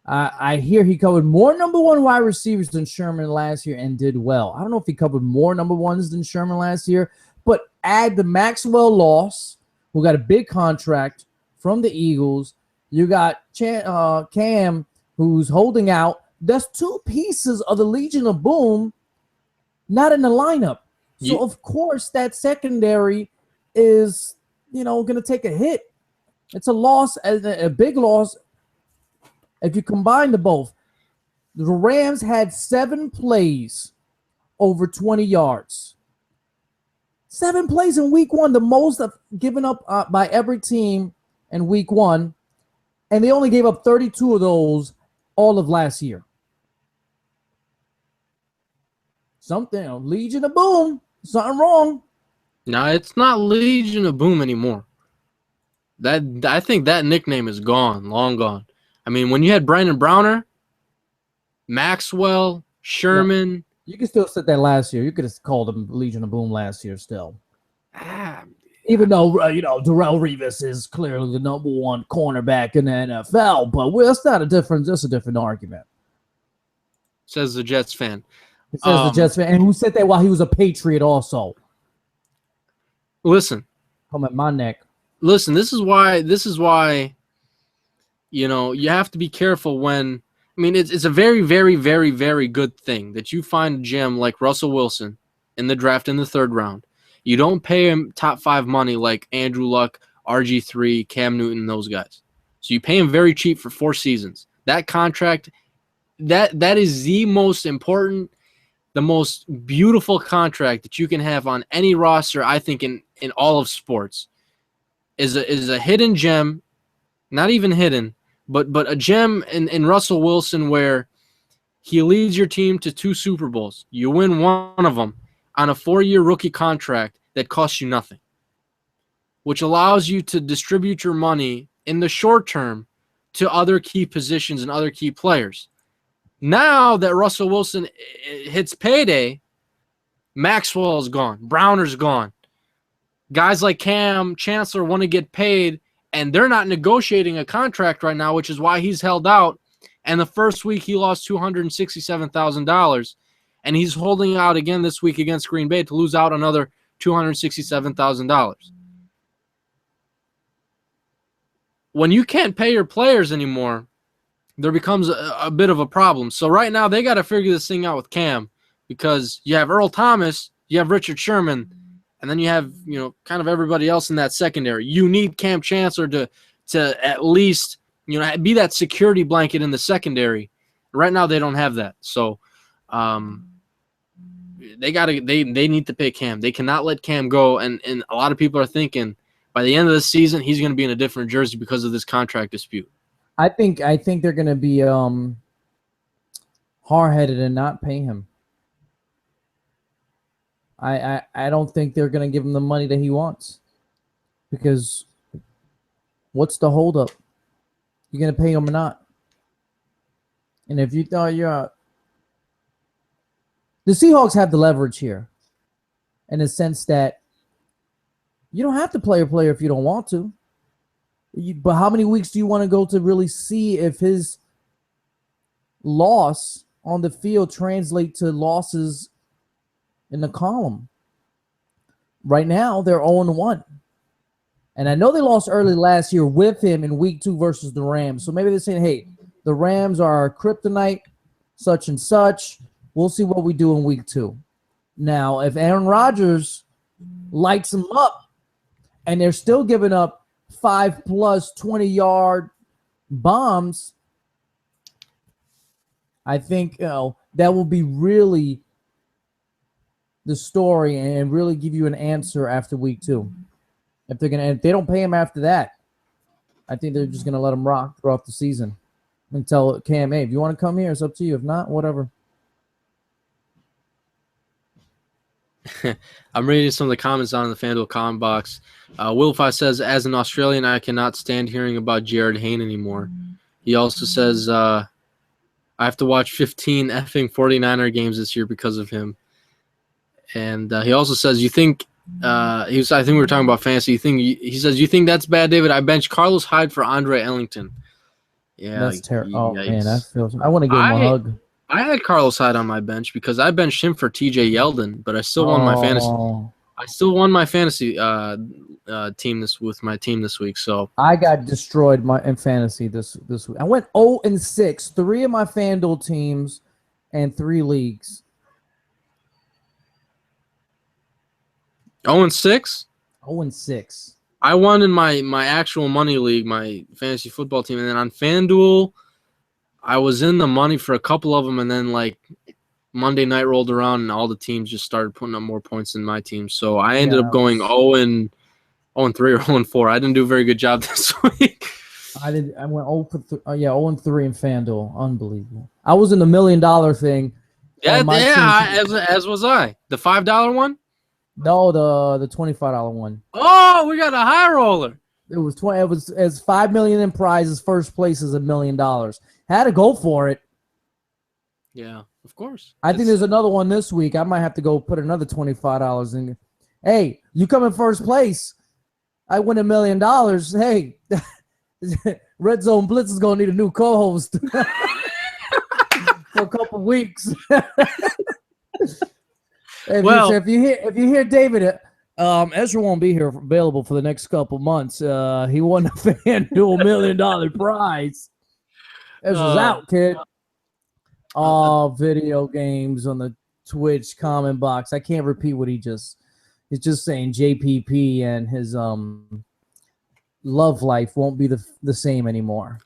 I hear he covered more number 1 wide receivers than Sherman last year and did well. I don't know if he covered more number 1s than Sherman last year, but add the Maxwell loss, who got a big contract from the Eagles. You got Cam, who's holding out. That's 2 pieces of the Legion of Boom not in the lineup. So, of course, that secondary is, going to take a hit. It's a loss, a big loss. If you combine the both, the Rams had 7 plays over 20 yards. 7 plays in week 1, the most given up by every team in week 1. and they only gave up 32 of those all of last year. Something, Legion of Boom, something wrong. No, it's not Legion of Boom anymore. I think that nickname is gone, long gone. I mean, when you had Brandon Browner, Maxwell, Sherman. No, you can still say that last year. You could have called them Legion of Boom last year still. Even though, Darrelle Revis is clearly the number one cornerback in the NFL, but that's not a difference. That's a different argument. Says the Jets fan. It says the Jets fan. And who said that while he was a Patriot also? Listen. Come at my neck. Listen, this is why, you have to be careful when, it's a very, very, very, very good thing that you find a gem like Russell Wilson in the draft in the 3rd round. You don't pay him top 5 money like Andrew Luck, RG3, Cam Newton, those guys. So you pay him very cheap for 4 seasons. That contract, that is the most important, the most beautiful contract that you can have on any roster, I think, in all of sports. Is a hidden gem, not even hidden, but a gem in Russell Wilson where he leads your team to 2 Super Bowls. You win one of them on a 4-year rookie contract that costs you nothing, which allows you to distribute your money in the short term to other key positions and other key players. Now that Russell Wilson hits payday, Maxwell's gone. Browner's gone. Guys like Cam Chancellor want to get paid, and they're not negotiating a contract right now, which is why he's held out. And the first week he lost $267,000, and he's holding out again this week against Green Bay to lose out another $267,000. When you can't pay your players anymore, there becomes a bit of a problem. So right now they got to figure this thing out with Cam, because you have Earl Thomas, you have Richard Sherman, and then you have, kind of everybody else in that secondary. You need Cam Chancellor to at least, be that security blanket in the secondary. Right now they don't have that. So they need to pay Cam. They cannot let Cam go. And a lot of people are thinking by the end of the season he's going to be in a different jersey because of this contract dispute. I think they're going to be hard-headed and not pay him. I don't think they're going to give him the money that he wants, because what's the holdup? You're going to pay him or not? And if you thought the Seahawks have the leverage here, in the sense that you don't have to play a player if you don't want to. But how many weeks do you want to go to really see if his loss on the field translate to losses in the column? Right now, they're 0-1. And I know they lost early last year with him in week 2 versus the Rams. So maybe they're saying, hey, the Rams are our kryptonite, such and such. We'll see what we do in week 2. Now, if Aaron Rodgers lights them up and they're still giving up 5+ 20-yard bombs, I think that will be really the story and really give you an answer after week 2. If they don't pay him after that, I think they're just gonna let him rock throughout the season and tell Cam, hey, if you want to come here, it's up to you. If not, whatever. I'm reading some of the comments on the FanDuel comment box. Wilfi says, as an Australian, I cannot stand hearing about Jared Hayne anymore. He also says, I have to watch 15 effing 49er games this year because of him. And he also says, you think I think we were talking about fantasy. He says, you think that's bad, David? I benched Carlos Hyde for Andre Ellington. Yeah, that's terrible. Oh man, that feels. I want to give him a hug. I had Carlos Hyde on my bench because I benched him for TJ Yeldon, but I still won my fantasy. I still won my fantasy team this week. So I got destroyed in fantasy this week. I went 0-6, 3 of my FanDuel teams, and 3 leagues. 0-6? 0-6. I won in my actual money league, my fantasy football team, and then on FanDuel, I was in the money for a couple of them, and then like Monday night rolled around, and all the teams just started putting up more points than my team. So I ended up going 0-3 or 0-4. I didn't do a very good job this week. I did. I went 0-3 in FanDuel. Unbelievable. I was in the $1 million thing. Yeah, and my team, as was I. The $5 one. no, the $25 one. Oh, we got a high roller. It was 20. It was as $5 million in prizes. First place is $1 million. Had to go for it. Yeah, of course. I think there's another one this week. I might have to go put another $25 in. Hey, you come in first place. I win $1 million. Hey, Red Zone Blitz is gonna need a new co-host for a couple weeks. If you hear David, Ezra won't be here available for the next couple months. He won a FanDuel $1 million prize. Ezra's out, kid. Video games on the Twitch comment box. I can't repeat what he's just saying JPP and his love life won't be the same anymore.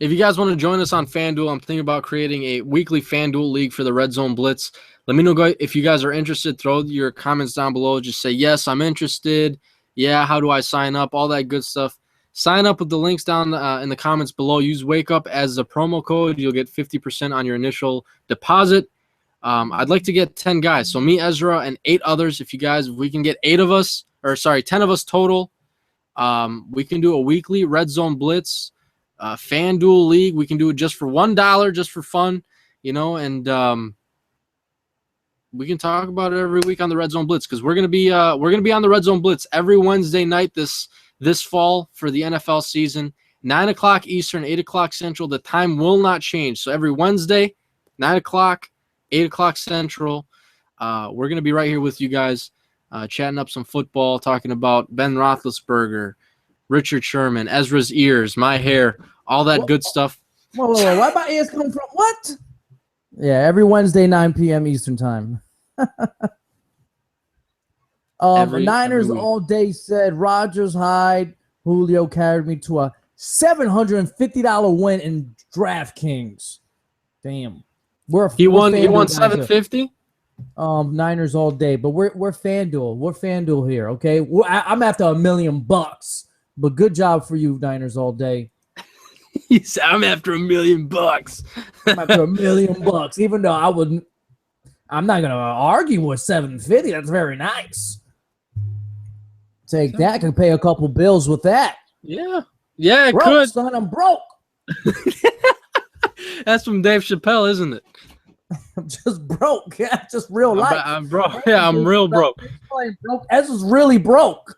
If you guys want to join us on FanDuel, I'm thinking about creating a weekly FanDuel league for the Red Zone Blitz. Let me know if you guys are interested. Throw your comments down below. Just say, yes, I'm interested. Yeah, how do I sign up? All that good stuff. Sign up with the links down in the comments below. Use Wake Up as a promo code. You'll get 50% on your initial deposit. I'd like to get 10 guys. So me, Ezra, and 8 others. If we can get 10 of us total, we can do a weekly Red Zone Blitz FanDuel league. We can do it just for $1, just for fun, and we can talk about it every week on the Red Zone Blitz, because we're gonna be on the Red Zone Blitz every Wednesday night this fall for the NFL season. 9 o'clock Eastern, 8 o'clock Central. The time will not change. So every Wednesday, 9 o'clock, 8 o'clock Central. We're going to be right here with you guys, chatting up some football, talking about Ben Roethlisberger, Richard Sherman, Ezra's ears, my hair, all that good stuff. Whoa. Why my ears come from? What? Yeah, every Wednesday, 9 p.m. Eastern time. Niners all day said Rodgers, Hyde, Julio carried me to a $750 win in DraftKings. Damn. He won $750? Niners all day, but we're FanDuel. We're FanDuel here, okay? I'm after $1 million, but good job for you, Niners all day. He said, I'm after $1 million. I'm after $1 million, even though I'm not gonna argue with $750. That's very nice. Take that. I can pay a couple bills with that. Yeah, it broke, could. Son, I'm broke. That's from Dave Chappelle, isn't it? I'm just broke. Yeah, just real life. I'm broke. Yeah, I'm real broke. Ezra's really broke.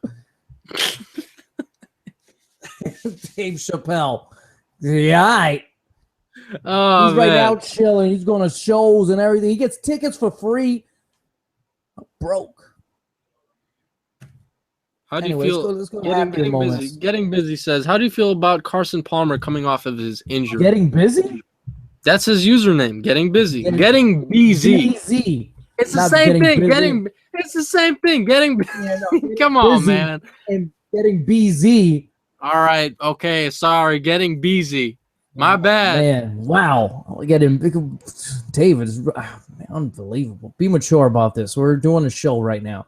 Dave Chappelle. Yeah, all right. Oh, he's right now chilling. He's going to shows and everything. He gets tickets for free. I'm broke. How do you feel? Let's go Getting busy says, how do you feel about Carson Palmer coming off of his injury? Getting busy? That's his username. Getting busy. Getting BZ. BZ. It's the same thing. It's the same thing. Getting. Come on, man. And getting BZ. All right. Okay. Sorry. Getting BZ. My bad. Man, wow. David is unbelievable. Be mature about this. We're doing a show right now.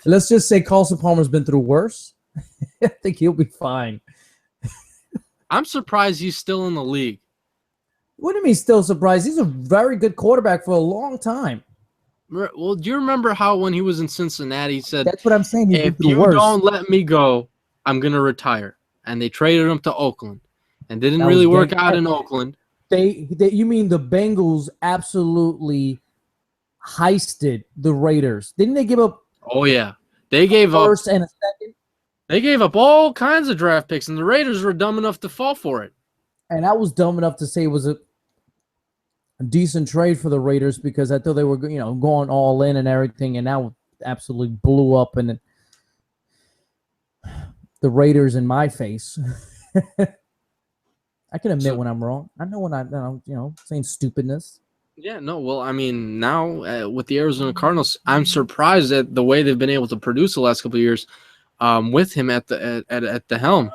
Let's just say Carson Palmer's been through worse. I think he'll be fine. I'm surprised he's still in the league. What do you mean still surprised? He's a very good quarterback for a long time. Well, do you remember how when he was in Cincinnati, he said, that's what I'm saying. If you don't let me go, I'm going to retire. And they traded him to Oakland. And didn't really work out in Oakland. You mean the Bengals absolutely heisted the Raiders? Didn't they give up? Oh yeah, they gave up first and a second. They gave up all kinds of draft picks, and the Raiders were dumb enough to fall for it. And I was dumb enough to say it was a decent trade for the Raiders because I thought they were, going all in and everything, and now absolutely blew up and the Raiders in my face. I can admit when I'm wrong. I know when I'm, saying stupidness. Yeah, no, well, I mean, now with the Arizona Cardinals, I'm surprised at the way they've been able to produce the last couple of years with him at the helm.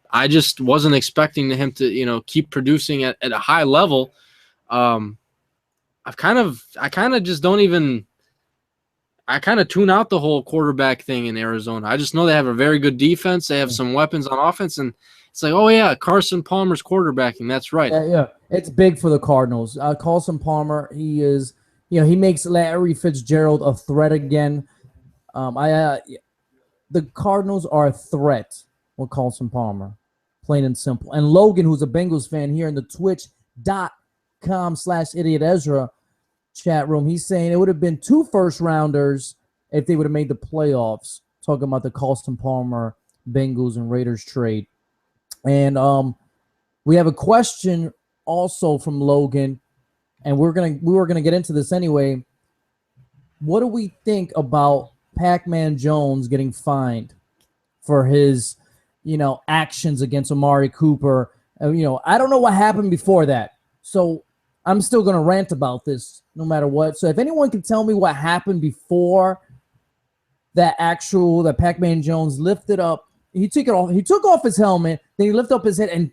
I just wasn't expecting him to, keep producing at a high level. I kind of just don't even. I kind of tune out the whole quarterback thing in Arizona. I just know they have a very good defense. They have some weapons on offense, and it's like, oh yeah, Carson Palmer's quarterbacking. That's right. Yeah. It's big for the Cardinals. Carson Palmer, he is, he makes Larry Fitzgerald a threat again. The Cardinals are a threat with Carson Palmer, plain and simple. And Logan, who's a Bengals fan here in the twitch.com/idiot Ezra chat room, he's saying it would have been 2 first-rounders if they would have made the playoffs, talking about the Carson Palmer Bengals and Raiders trade. And we have a question also from Logan, and we were gonna get into this anyway. What do we think about Pacman Jones getting fined for his, actions against Amari Cooper? I don't know what happened before that, so I'm still gonna rant about this no matter what. So if anyone can tell me what happened before that Pacman Jones lifted up, he took off his helmet, then he lifted up his head and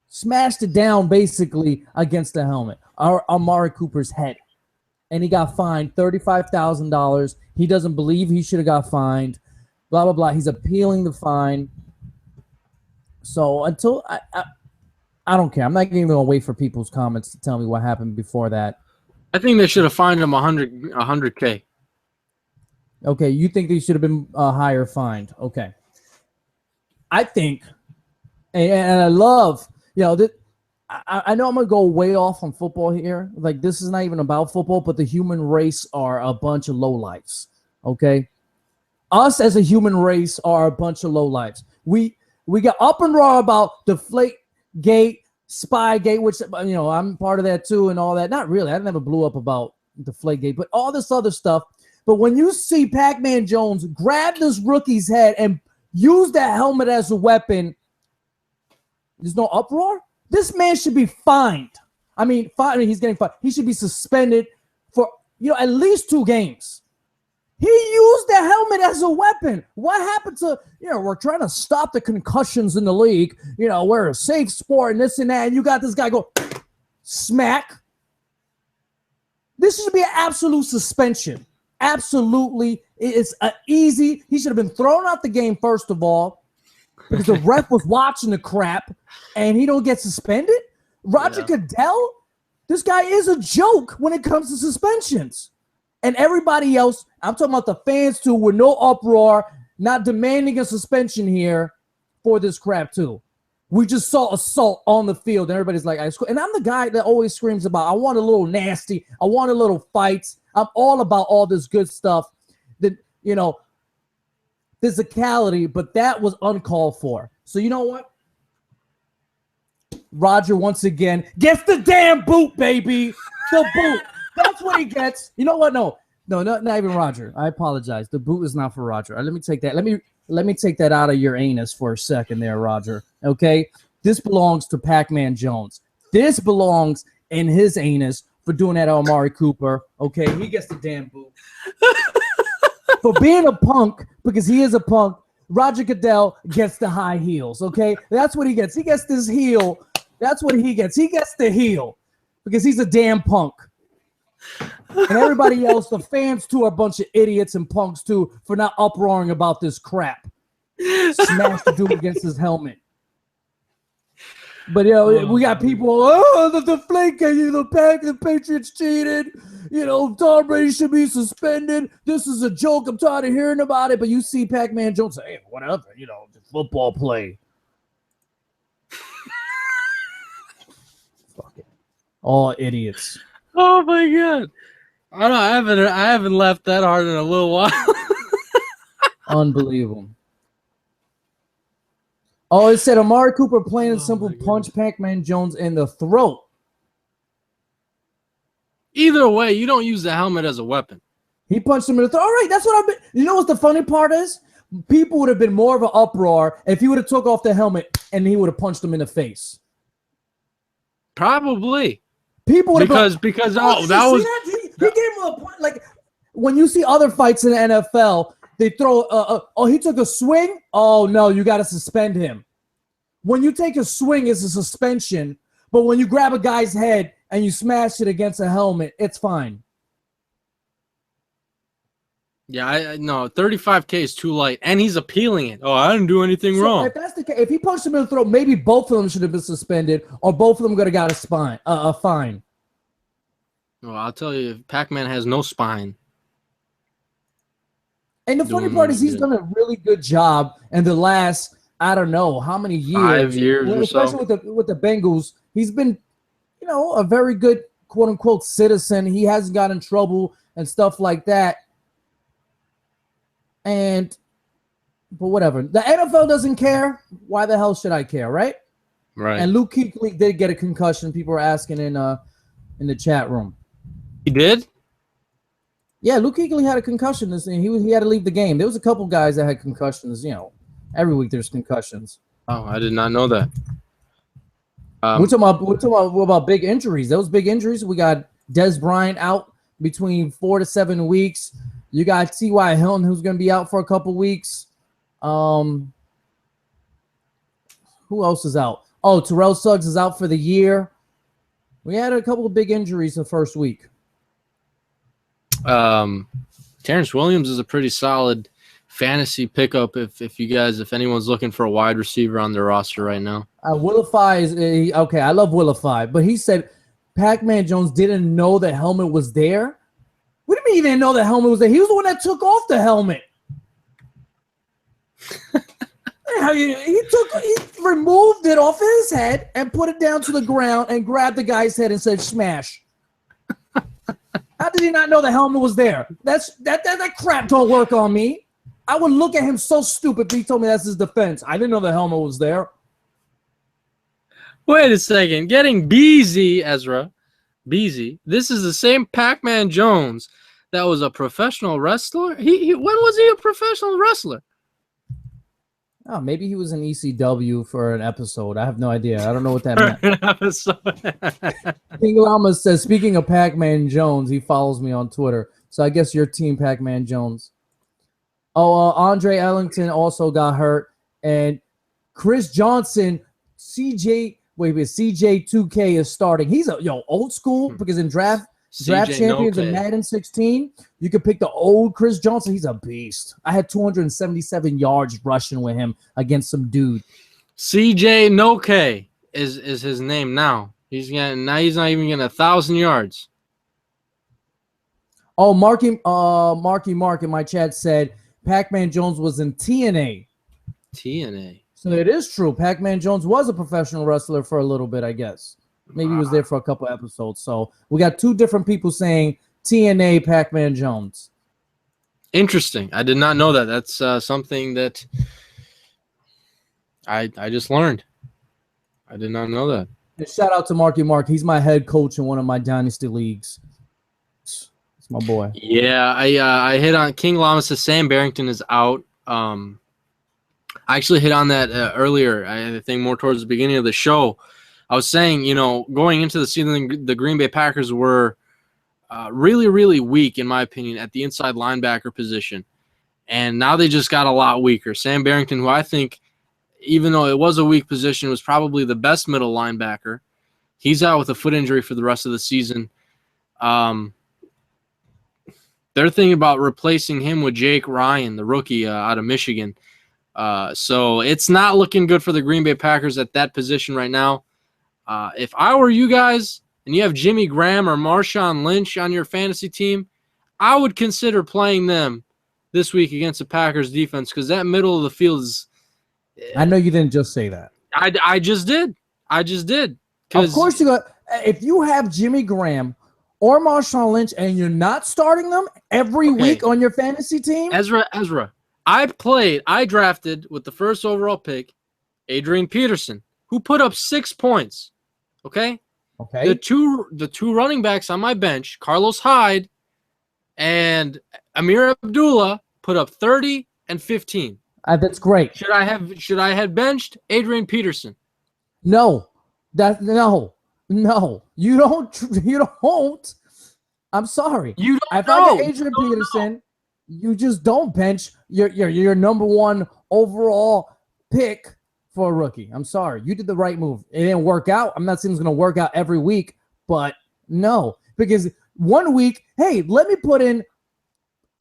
smashed it down basically against the helmet, Amari Cooper's head. And he got fined $35,000. He doesn't believe he should have got fined. Blah, blah, blah. He's appealing the fine. So until I don't care. I'm not even going to wait for people's comments to tell me what happened before that. I think they should have fined him $100K. Okay, you think they should have been higher fined. Okay. I think, and I love, I know I'm going to go way off on football here. Like, this is not even about football, but the human race are a bunch of lowlifes, okay? Us as a human race are a bunch of lowlifes. We got up and raw about Deflategate, Spygate, which, I'm part of that too and all that. Not really. I never blew up about Deflategate, but all this other stuff. But when you see Pacman Jones grab this rookie's head and use that helmet as a weapon, there's no uproar? This man should be fined. He's getting fined. He should be suspended for, at least 2 games. He used the helmet as a weapon. What happened to, we're trying to stop the concussions in the league. We're a safe sport and this and that. And you got this guy go smack. This should be an absolute suspension. Absolutely. It's easy. He should have been thrown out the game, first of all, because the ref was watching the crap and he don't get suspended. Roger Goodell, this guy is a joke when it comes to suspensions. And everybody else, I'm talking about the fans too, with no uproar, not demanding a suspension here for this crap too. We just saw assault on the field and everybody's like, and I'm the guy that always screams about, I want a little nasty. I want a little fights. I'm all about all this good stuff that, physicality, but that was uncalled for. So you know what? Roger, once again, gets the damn boot, baby. The boot. That's what he gets. You know what? No, not even Roger. I apologize. The boot is not for Roger. Let me take that. Let me take that out of your anus for a second there, Roger. Okay? This belongs to Pacman Jones. This belongs in his anus for doing that to Amari Cooper. Okay? He gets the damn boot. For being a punk, because he is a punk, Roger Goodell gets the high heels. Okay? That's what he gets. He gets this heel. That's what he gets. He gets the heel because he's a damn punk. And everybody else, the fans too, are a bunch of idiots and punks too for not uproaring about this crap. Smashed the dude against his helmet. But we got people, the flake, the Patriots cheated. Tom Brady should be suspended. This is a joke. I'm tired of hearing about it. But you see Pacman Jones say, hey, whatever, the football play. Fuck it. All idiots. Oh my god! I haven't laughed that hard in a little while. Unbelievable. Oh, it said Amari Cooper plain and simple punched Pacman Jones in the throat. Either way, you don't use the helmet as a weapon. He punched him in the throat. All right, that's what I've been. You know what the funny part is? People would have been more of an uproar if he would have took off the helmet and he would have punched him in the face. Probably. People would have because that was he gave him a point. Like when you see other fights in the NFL, they throw he took a swing. Oh no, you got to suspend him. When you take a swing, it's a suspension. But when you grab a guy's head and you smash it against a helmet, it's fine. Yeah, I no, 35K is too light, and he's appealing it. Oh, I didn't do anything wrong. If that's the case, if he punched him in the throat, maybe both of them should have been suspended, or both of them could have got a fine. Well, I'll tell you, Pacman has no spine. And the funny part is he's done a really good job in the last, I don't know how many years. 5 years or so. Especially with the Bengals. He's been, a very good quote unquote citizen. He hasn't gotten in trouble and stuff like that. But whatever. The NFL doesn't care. Why the hell should I care, right? Right. And Luke Kuechly did get a concussion. People were asking in the chat room. He did? Yeah, Luke Kuechly had a concussion. He had to leave the game. There was a couple guys that had concussions. Every week there's concussions. Oh, I did not know that. We're talking about big injuries. Those big injuries. We got Des Bryant out between 4 to 7 weeks. You got T.Y. Hilton, who's going to be out for a couple weeks. Who else is out? Oh, Terrell Suggs is out for the year. We had a couple of big injuries the first week. Terrence Williams is a pretty solid fantasy pickup if anyone's looking for a wide receiver on their roster right now. Willify is okay. I love Willify, but he said Pacman Jones didn't know the helmet was there. What do you mean he didn't know the helmet was there? He was the one that took off the helmet. He removed it off his head and put it down to the ground and grabbed the guy's head and said, "Smash." How did he not know the helmet was there? That crap don't work on me. I would look at him so stupid if he told me that's his defense. I didn't know the helmet was there. Wait a second. Getting Beezy, Ezra. Beezy. This is the same Pacman Jones that was a professional wrestler? When was he a professional wrestler? Oh, maybe he was in ECW for an episode. I have no idea. I don't know what that meant. King Llama says, speaking of Pacman Jones, he follows me on Twitter. So I guess you're Team Pacman Jones. Oh, Andre Ellington also got hurt. And Chris Johnson, CJ2K is starting. He's old school because in draft champions in Madden 16, you could pick the old Chris Johnson. He's a beast. I had 277 yards rushing with him against some dude. CJ Noke is his name now. He's not even getting 1,000 yards. Oh, Marky Mark in my chat said Pacman Jones was in TNA. TNA. So it is true. Pacman Jones was a professional wrestler for a little bit, I guess. Maybe he was there for a couple episodes. So we got two different people saying TNA Pacman Jones. Interesting. I did not know that. That's something that I just learned. I did not know that. And shout out to Marky Mark. He's my head coach in one of my dynasty leagues. It's my boy. Yeah, I hit on King Llama says Sam Barrington is out. I actually hit on that earlier. I think more towards the beginning of the show. I was saying, going into the season, the Green Bay Packers were really, really weak, in my opinion, at the inside linebacker position. And now they just got a lot weaker. Sam Barrington, who I think, even though it was a weak position, was probably the best middle linebacker. He's out with a foot injury for the rest of the season. They're thinking about replacing him with Jake Ryan, the rookie out of Michigan. So it's not looking good for the Green Bay Packers at that position right now. If I were you guys and you have Jimmy Graham or Marshawn Lynch on your fantasy team, I would consider playing them this week against the Packers defense because that middle of the field is. I know you didn't just say that. I just did. Of course you got. If you have Jimmy Graham or Marshawn Lynch and you're not starting them every week on your fantasy team, Ezra. I drafted with the first overall pick, Adrian Peterson, who put up 6 points. Okay. The two running backs on my bench, Carlos Hyde and Amir Abdullah, put up 30 and 15. That's great. Should I have benched Adrian Peterson? No. No. You don't. I'm sorry. You don't if I get Adrian Peterson, you just don't bench your number one overall pick for a rookie. I'm sorry. You did the right move. It didn't work out. I'm not saying it's going to work out every week, but no. Because 1 week, hey, let me put in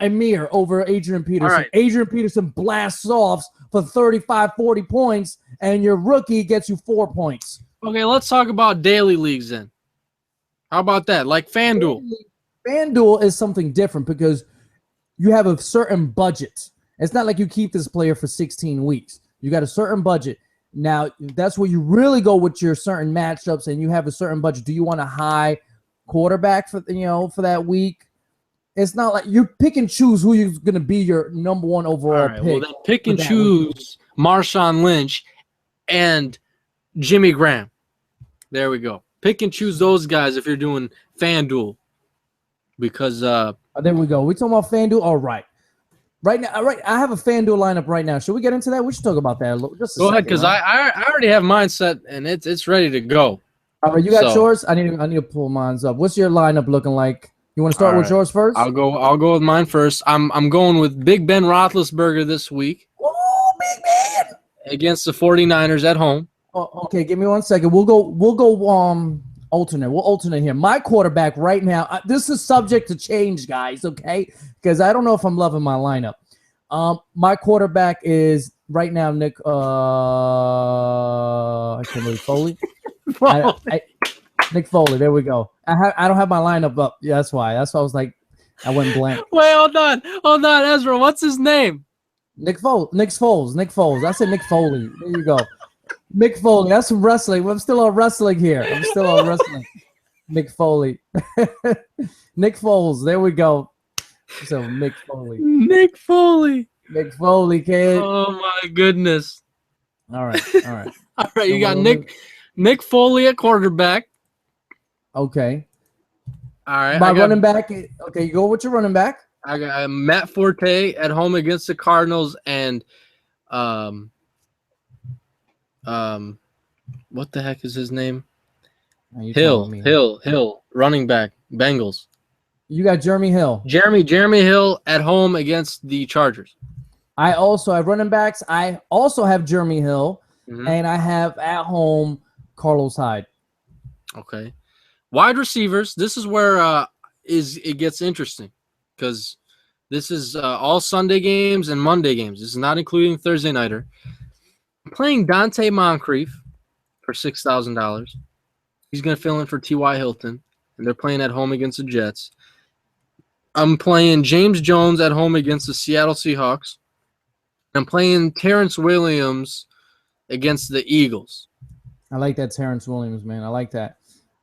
Amir over Adrian Peterson. All right. Adrian Peterson blasts off for 35, 40 points, and your rookie gets you 4 points. Okay, let's talk about daily leagues then. How about that? Like FanDuel. FanDuel is something different because you have a certain budget. It's not like you keep this player for 16 weeks. You got a certain budget. Now, that's where you really go with your certain matchups, and you have a certain budget. Do you want a high quarterback for that week? It's not like you pick and choose who you're going to be your number one overall pick. Well, then pick and choose Marshawn Lynch and Jimmy Graham. There we go. Pick and choose those guys if you're doing FanDuel. Because there we go. We talking about FanDuel? All right. Right now, I have a FanDuel lineup right now. Should we get into that? We should talk about that a little. Just a go ahead, second, because right? I already have mine set and it's ready to go. All right, you got yours? I need to pull mine up. What's your lineup looking like? You want to start with yours first? I'll go with mine first. I'm going with Big Ben Roethlisberger this week. Oh, Big Ben! Against the 49ers at home. Oh, okay, give me 1 second. We'll go alternate. We'll alternate here. My quarterback right now, this is subject to change, guys, okay? Because I don't know if I'm loving my lineup. My quarterback is right now Nick I can't believe Foley. Nick Foley, there we go. I don't have my lineup up. Yeah, that's why. That's why I was like, I went blank. Wait, hold on, Ezra. What's his name? Nick Foles. I said Nick Foley. There you go. Mick Foley. That's some wrestling. I'm still on wrestling here. Mick Foley. Nick Foles. There we go. So Mick Foley. Nick Foley, kid. Oh my goodness. All right. All right. You got Nick Foley at quarterback. Okay. All right. My running back. Okay, you go with your running back. I got Matt Forte at home against the Cardinals, and what the heck is his name? Hill, running back, Bengals. You got Jeremy Hill. Jeremy Hill at home against the Chargers. I also have running backs. I also have Jeremy Hill, and I have at home Carlos Hyde. Okay. Wide receivers. This is where it gets interesting because this is all Sunday games and Monday games. This is not including Thursday nighter. I'm playing Dante Moncrief for $6,000. He's going to fill in for T.Y. Hilton, and they're playing at home against the Jets. I'm playing James Jones at home against the Seattle Seahawks. I'm playing Terrence Williams against the Eagles. I like that Terrence Williams, man. I like that.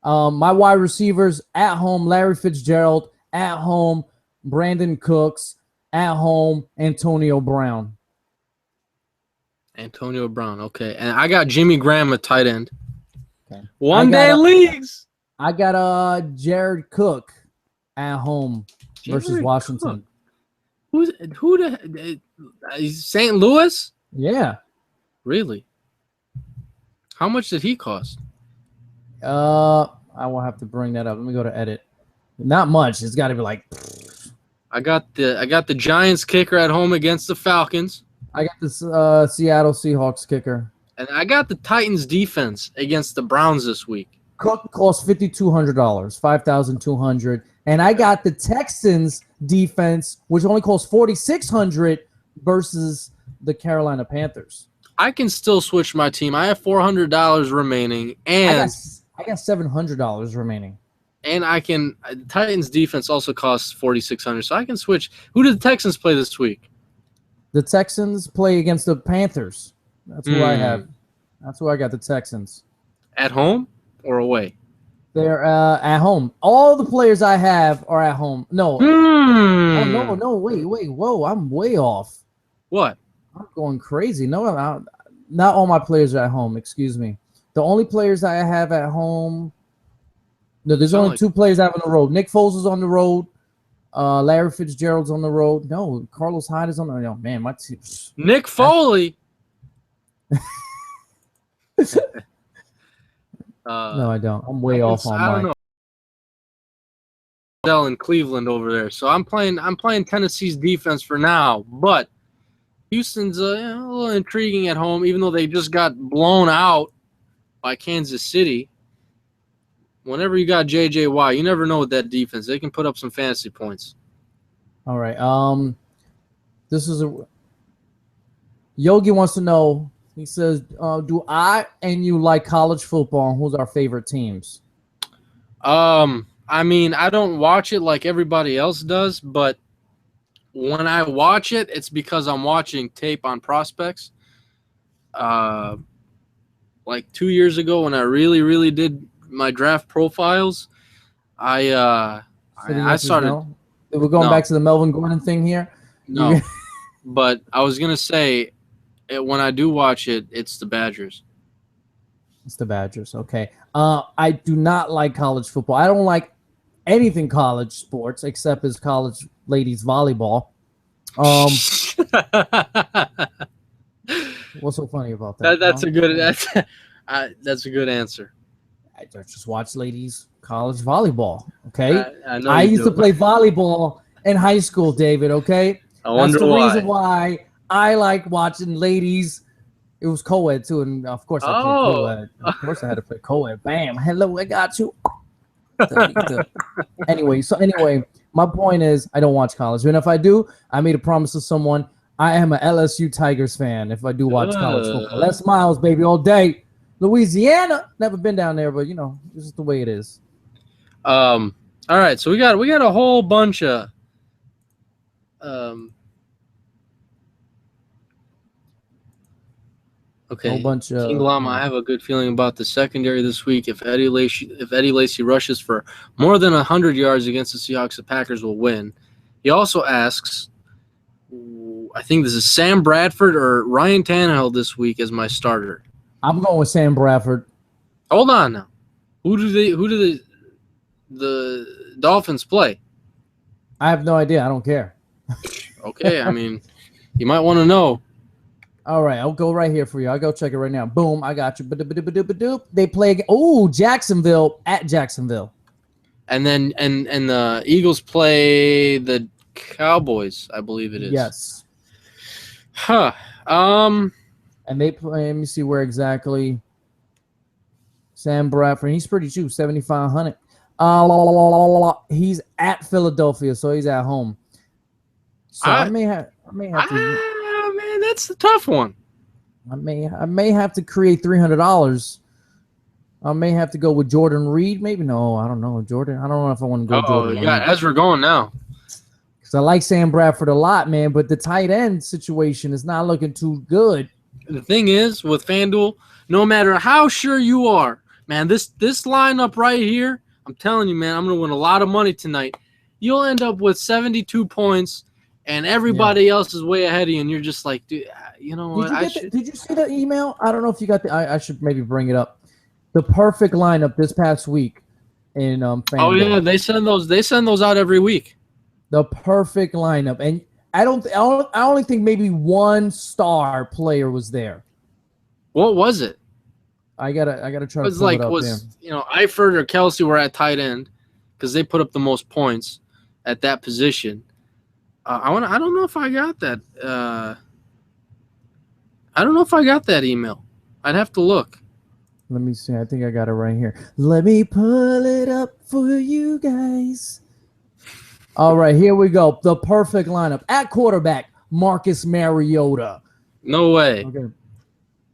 My wide receivers at home, Larry Fitzgerald. At home, Brandon Cooks. At home, Antonio Brown. Okay. And I got Jimmy Graham at tight end. Okay. One-day leagues. I got Jared Cook at home versus Washington. Cook. Who St. Louis? Yeah. Really? How much did he cost? I will have to bring that up. Let me go to edit. Not much. It's got to be like. I got the Giants kicker at home against the Falcons. I got the Seattle Seahawks kicker. And I got the Titans defense against the Browns this week. Cook cost $5,200, $5,200, and I got the Texans defense, which only costs $4,600 versus the Carolina Panthers. I can still switch my team. I have $400 remaining, and I got $700 remaining. And I can. Titans defense also costs $4,600, so I can switch. Who did the Texans play this week? The Texans play against the Panthers. That's who I have. That's who I got. The Texans at home or away? They're at home. All the players I have are at home. No. Oh, no. Wait. Whoa, I'm way off. What? I'm going crazy. No, not all my players are at home. Excuse me. The only players I have at home. No, there's only two players I have on the road. Nick Foles is on the road. Larry Fitzgerald's on the road. No, Carlos Hyde is on the road. Oh, man, my team. Nick Foley. No, I don't. I'm way off on mine. I don't know. In Cleveland over there. So I'm playing Tennessee's defense for now, but Houston's a little intriguing at home, even though they just got blown out by Kansas City. Whenever you got JJ Watt, you never know with that defense. They can put up some fantasy points. All right. This is a Yogi wants to know. He says, "Do I and you like college football? And who's our favorite teams?" I mean, I don't watch it like everybody else does, but when I watch it, it's because I'm watching tape on prospects. Like 2 years ago when I really did my draft profiles, I started. We're going No, back to the Melvin Gordon thing here. no, but I was gonna say when I do watch it, it's the Badgers. It's the Badgers. Okay. I do not like college football. I don't like anything college sports except as college ladies volleyball. What's so funny about that? That's a good that's a good answer. I just watch ladies college volleyball. Okay. I know I you used do. to play volleyball in high school, David. Okay. I wonder That's the why. reason why I like watching ladies. It was co-ed too, and of course I played co-ed. Of course I had to play co-ed. Bam, hello, I got you. Anyway, my point is I don't watch college, and if I do, I made a promise to someone. I am a LSU Tigers fan. If I do watch college football, Les Miles, baby, all day. Louisiana, never been down there, but this is the way it is. All right, so we got a whole bunch of okay. Whole bunch of King Lama, I have a good feeling about the secondary this week. If Eddie Lacy rushes for more than 100 yards against the Seahawks, the Packers will win. He also asks, I think this is Sam Bradford or Ryan Tannehill this week as my starter. I'm going with Sam Bradford. Hold on now. Who do the Dolphins play? I have no idea. I don't care. Okay, I mean, you might want to know. All right, I'll go right here for you. I'll go check it right now. Boom, I got you. They play Jacksonville at Jacksonville. And then and the Eagles play the Cowboys, I believe it is. Yes. Huh. And they play, let me see where exactly. Sam Bradford, he's pretty cheap, 7,500. He's at Philadelphia, so he's at home. So I may have to. Man, that's the tough one. I may have to create $300. I may have to go with Jordan Reed. Maybe no, I don't know. Jordan. I don't know if I want to go Jordan. You got Ezra going now. Because I like Sam Bradford a lot, man, but the tight end situation is not looking too good. The thing is, with FanDuel, no matter how sure you are, man, this lineup right here, I'm telling you, man, I'm going to win a lot of money tonight. You'll end up with 72 points, and everybody else is way ahead of you, and you're just like, dude, you know what? Did you see the email? I don't know if you got the. I should maybe bring it up. The perfect lineup this past week in FanDuel. Oh yeah, they send those out every week. The perfect lineup, and I only think maybe one star player was there. What was it? I gotta try to pull it up. Eifert or Kelsey were at tight end because they put up the most points at that position. I don't know if I got that. I don't know if I got that email. I'd have to look. Let me see. I think I got it right here. Let me pull it up for you guys. All right, here we go. The perfect lineup. At quarterback, Marcus Mariota. No way. Okay.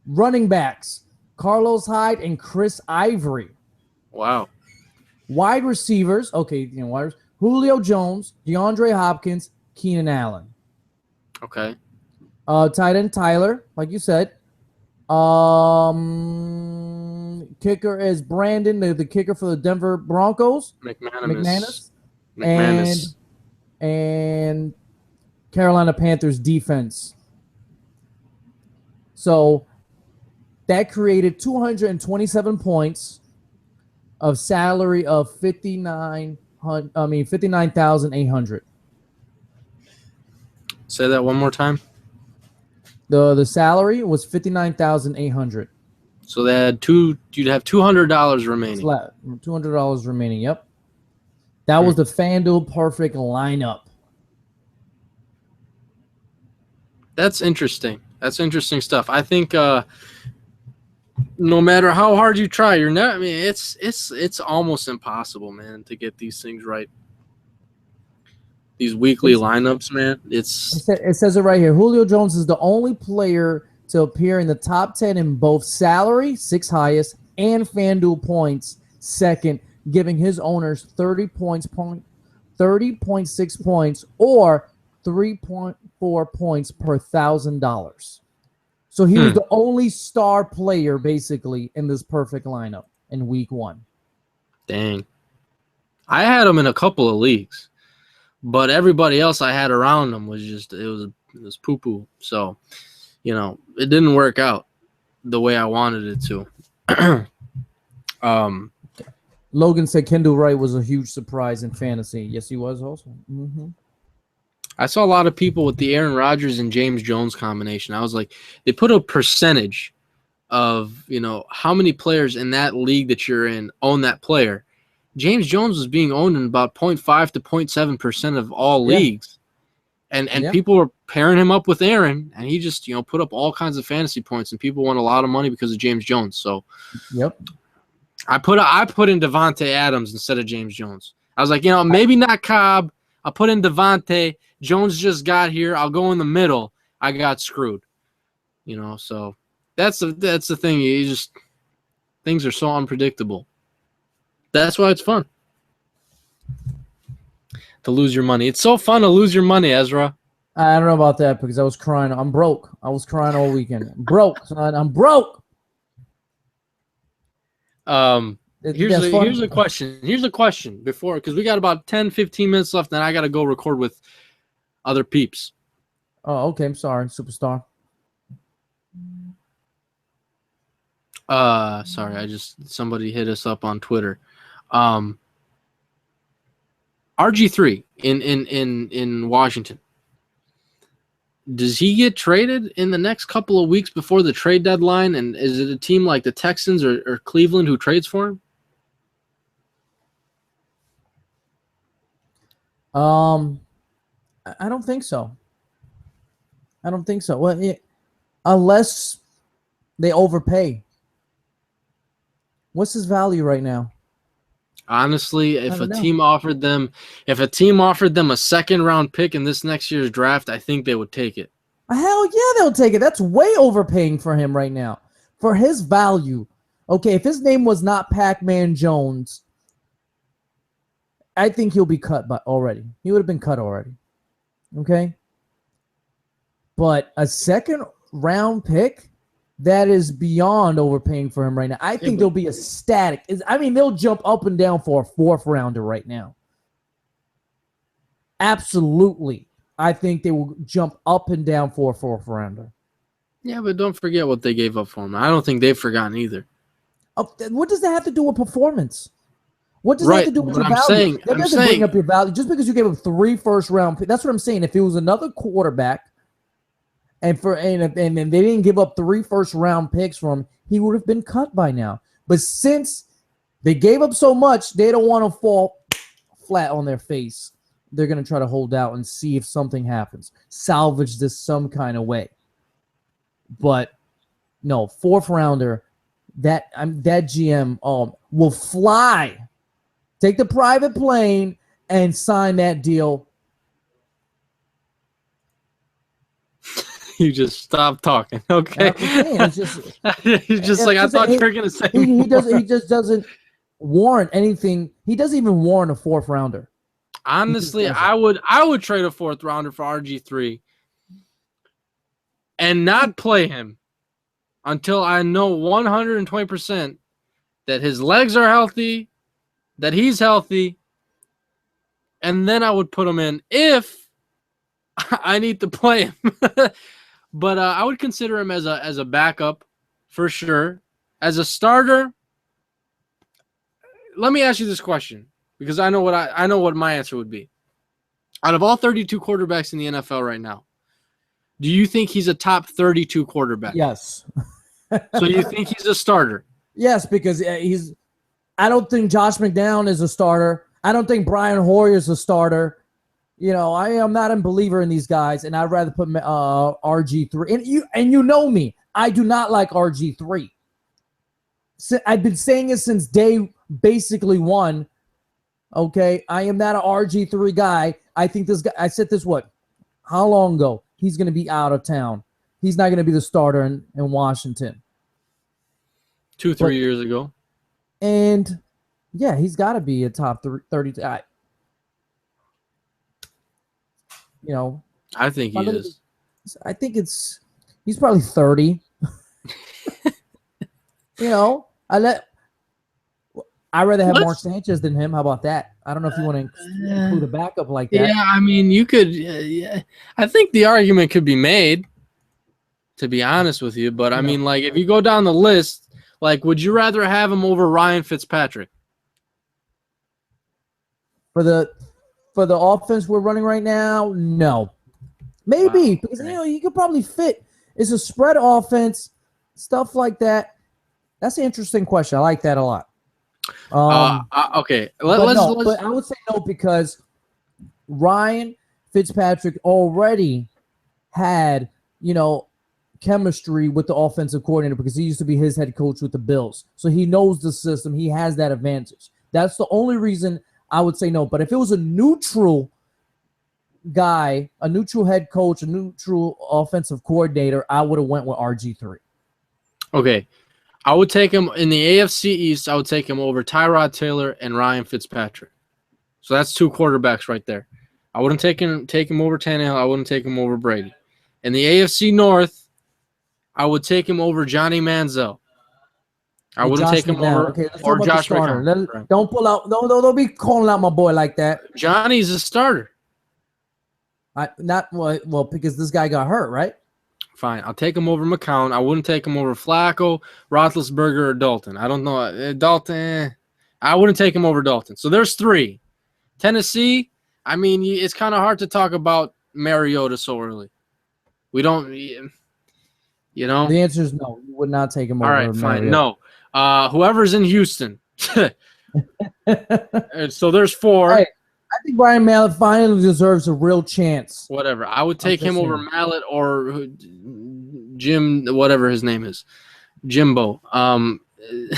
Running backs, Carlos Hyde and Chris Ivory. Wow. Wide receivers, Julio Jones, DeAndre Hopkins, Keenan Allen. Okay. Tight end Tyler, like you said. Kicker is Brandon, the kicker for the Denver Broncos. McManus. And Carolina Panthers defense. So that created 227 points of salary of 59,800. Say that one more time. The salary was 59,800. So they had you'd have $200 remaining. $200 remaining. Yep. That was the FanDuel perfect lineup. That's interesting. That's interesting stuff. I think no matter how hard you try, it's almost impossible, man, to get these things right. these weekly lineups, man. It says it right here. Julio Jones is the only player to appear in the top 10 in both salary, 6 highest, and FanDuel points, second, giving his owners 30.6 points or 3.4 points per $1,000. So he was the only star player, basically, in this perfect lineup in week 1. Dang. I had him in a couple of leagues, but everybody else I had around him was just it was poo-poo. So, it didn't work out the way I wanted it to. Logan said Kendall Wright was a huge surprise in fantasy. Yes, he was also. Mm-hmm. I saw a lot of people with the Aaron Rodgers and James Jones combination. I was like, they put a percentage of, how many players in that league that you're in own that player. James Jones was being owned in about 0.5 to 0.7% of all leagues. And people were pairing him up with Aaron, and he just, put up all kinds of fantasy points, and people won a lot of money because of James Jones. So, I put in Devontae Adams instead of James Jones. I was like, maybe not Cobb. I'll put in Devontae. Jones just got here. I'll go in the middle. I got screwed. So that's the thing. Things are so unpredictable. That's why it's fun to lose your money. It's so fun to lose your money, Ezra. I don't know about that because I was crying. I'm broke. I was crying all weekend. I'm broke, son. I'm broke. Here's a question. Here's a question before, because we got about 10, 15 minutes left, and I got to go record with other peeps. Oh, okay. I'm sorry, superstar. Sorry. Somebody hit us up on Twitter. RG3 in Washington. Does he get traded in the next couple of weeks before the trade deadline? And is it a team like the Texans or Cleveland who trades for him? I don't think so. Well, unless they overpay. What's his value right now? Honestly, if a team offered them a second-round pick in this next year's draft, I think they would take it. Hell yeah, they'll take it. That's way overpaying for him right now. For his value. Okay, if his name was not Pacman Jones, I think he'll be cut already. He would have been cut already. Okay? But a second-round pick, that is beyond overpaying for him right now. I think they'll be ecstatic. They'll jump up and down for a 4th rounder right now. Absolutely. I think they will jump up and down for a 4th rounder. Yeah, but don't forget what they gave up for him. I don't think they've forgotten either. What does that have to do with performance? What does that have to do with your value? That doesn't bring up your value. Just because you gave up 3 first-round picks. That's what I'm saying. If it was another quarterback, and they didn't give up 3 first-round picks for him, he would have been cut by now. But since they gave up so much, they don't want to fall flat on their face. They're going to try to hold out and see if something happens. Salvage this some kind of way. But no, 4th rounder, that GM will fly. Take the private plane and sign that deal. You just stop talking, okay? It's just, I thought you were going to say he just doesn't warrant anything. He doesn't even warrant a 4th rounder. Honestly, I would trade a 4th rounder for RG3 and not play him until I know 120% that his legs are healthy, that he's healthy, and then I would put him in if I need to play him. But I would consider him as a backup for sure. As a starter, let me ask you this question because I know what my answer would be. Out of all 32 quarterbacks in the NFL right now, do you think he's a top 32 quarterback? Yes. So you think he's a starter? Yes, because I don't think Josh McDown is a starter. I don't think Brian Hoyer is a starter. I am not a believer in these guys, and I'd rather put RG3. And you know me, I do not like RG3. I've been saying it since day basically 1. Okay, I am not an RG3 guy. I think this guy. I said this how long ago? He's going to be out of town. He's not going to be the starter in Washington. 2-3 years ago. And yeah, he's got to be a top 30 guy. You know, I think he is. I think he's probably 30. You know, I'd rather have Mark Sanchez than him. How about that? I don't know if you want to include a backup like that. Yeah, I mean, you could. Yeah, I think the argument could be made, to be honest with you. But I mean, like, if you go down the list, like, would you rather have him over Ryan Fitzpatrick? For the offense we're running right now, no. Maybe because you could probably fit. It's a spread offense, stuff like that. That's an interesting question. I like that a lot. Okay, but I would say no because Ryan Fitzpatrick already had chemistry with the offensive coordinator because he used to be his head coach with the Bills, so he knows the system. He has that advantage. That's the only reason I would say no. But if it was a neutral guy, a neutral head coach, a neutral offensive coordinator, I would have went with RG3. Okay. I would take him in the AFC East. I would take him over Tyrod Taylor and Ryan Fitzpatrick. So that's 2 quarterbacks right there. I wouldn't take him over Tannehill. I wouldn't take him over Brady. In the AFC North, I would take him over Johnny Manziel. I wouldn't take him over or Josh McCown. Don't pull out. Don't be calling out my boy like that. Johnny's a starter. Because this guy got hurt, right? Fine, I'll take him over McCown. I wouldn't take him over Flacco, Roethlisberger, or Dalton. I don't know. Dalton, I wouldn't take him over Dalton. So there's 3. Tennessee, I mean, it's kind of hard to talk about Mariota so early. We don't, The answer is no. You would not take him over. All right, fine. No. Whoever's in Houston. So there's 4. Hey, I think Brian Mallett finally deserves a real chance. Whatever. I would take him over Mallett or Jim, whatever his name is. Jimbo. Brian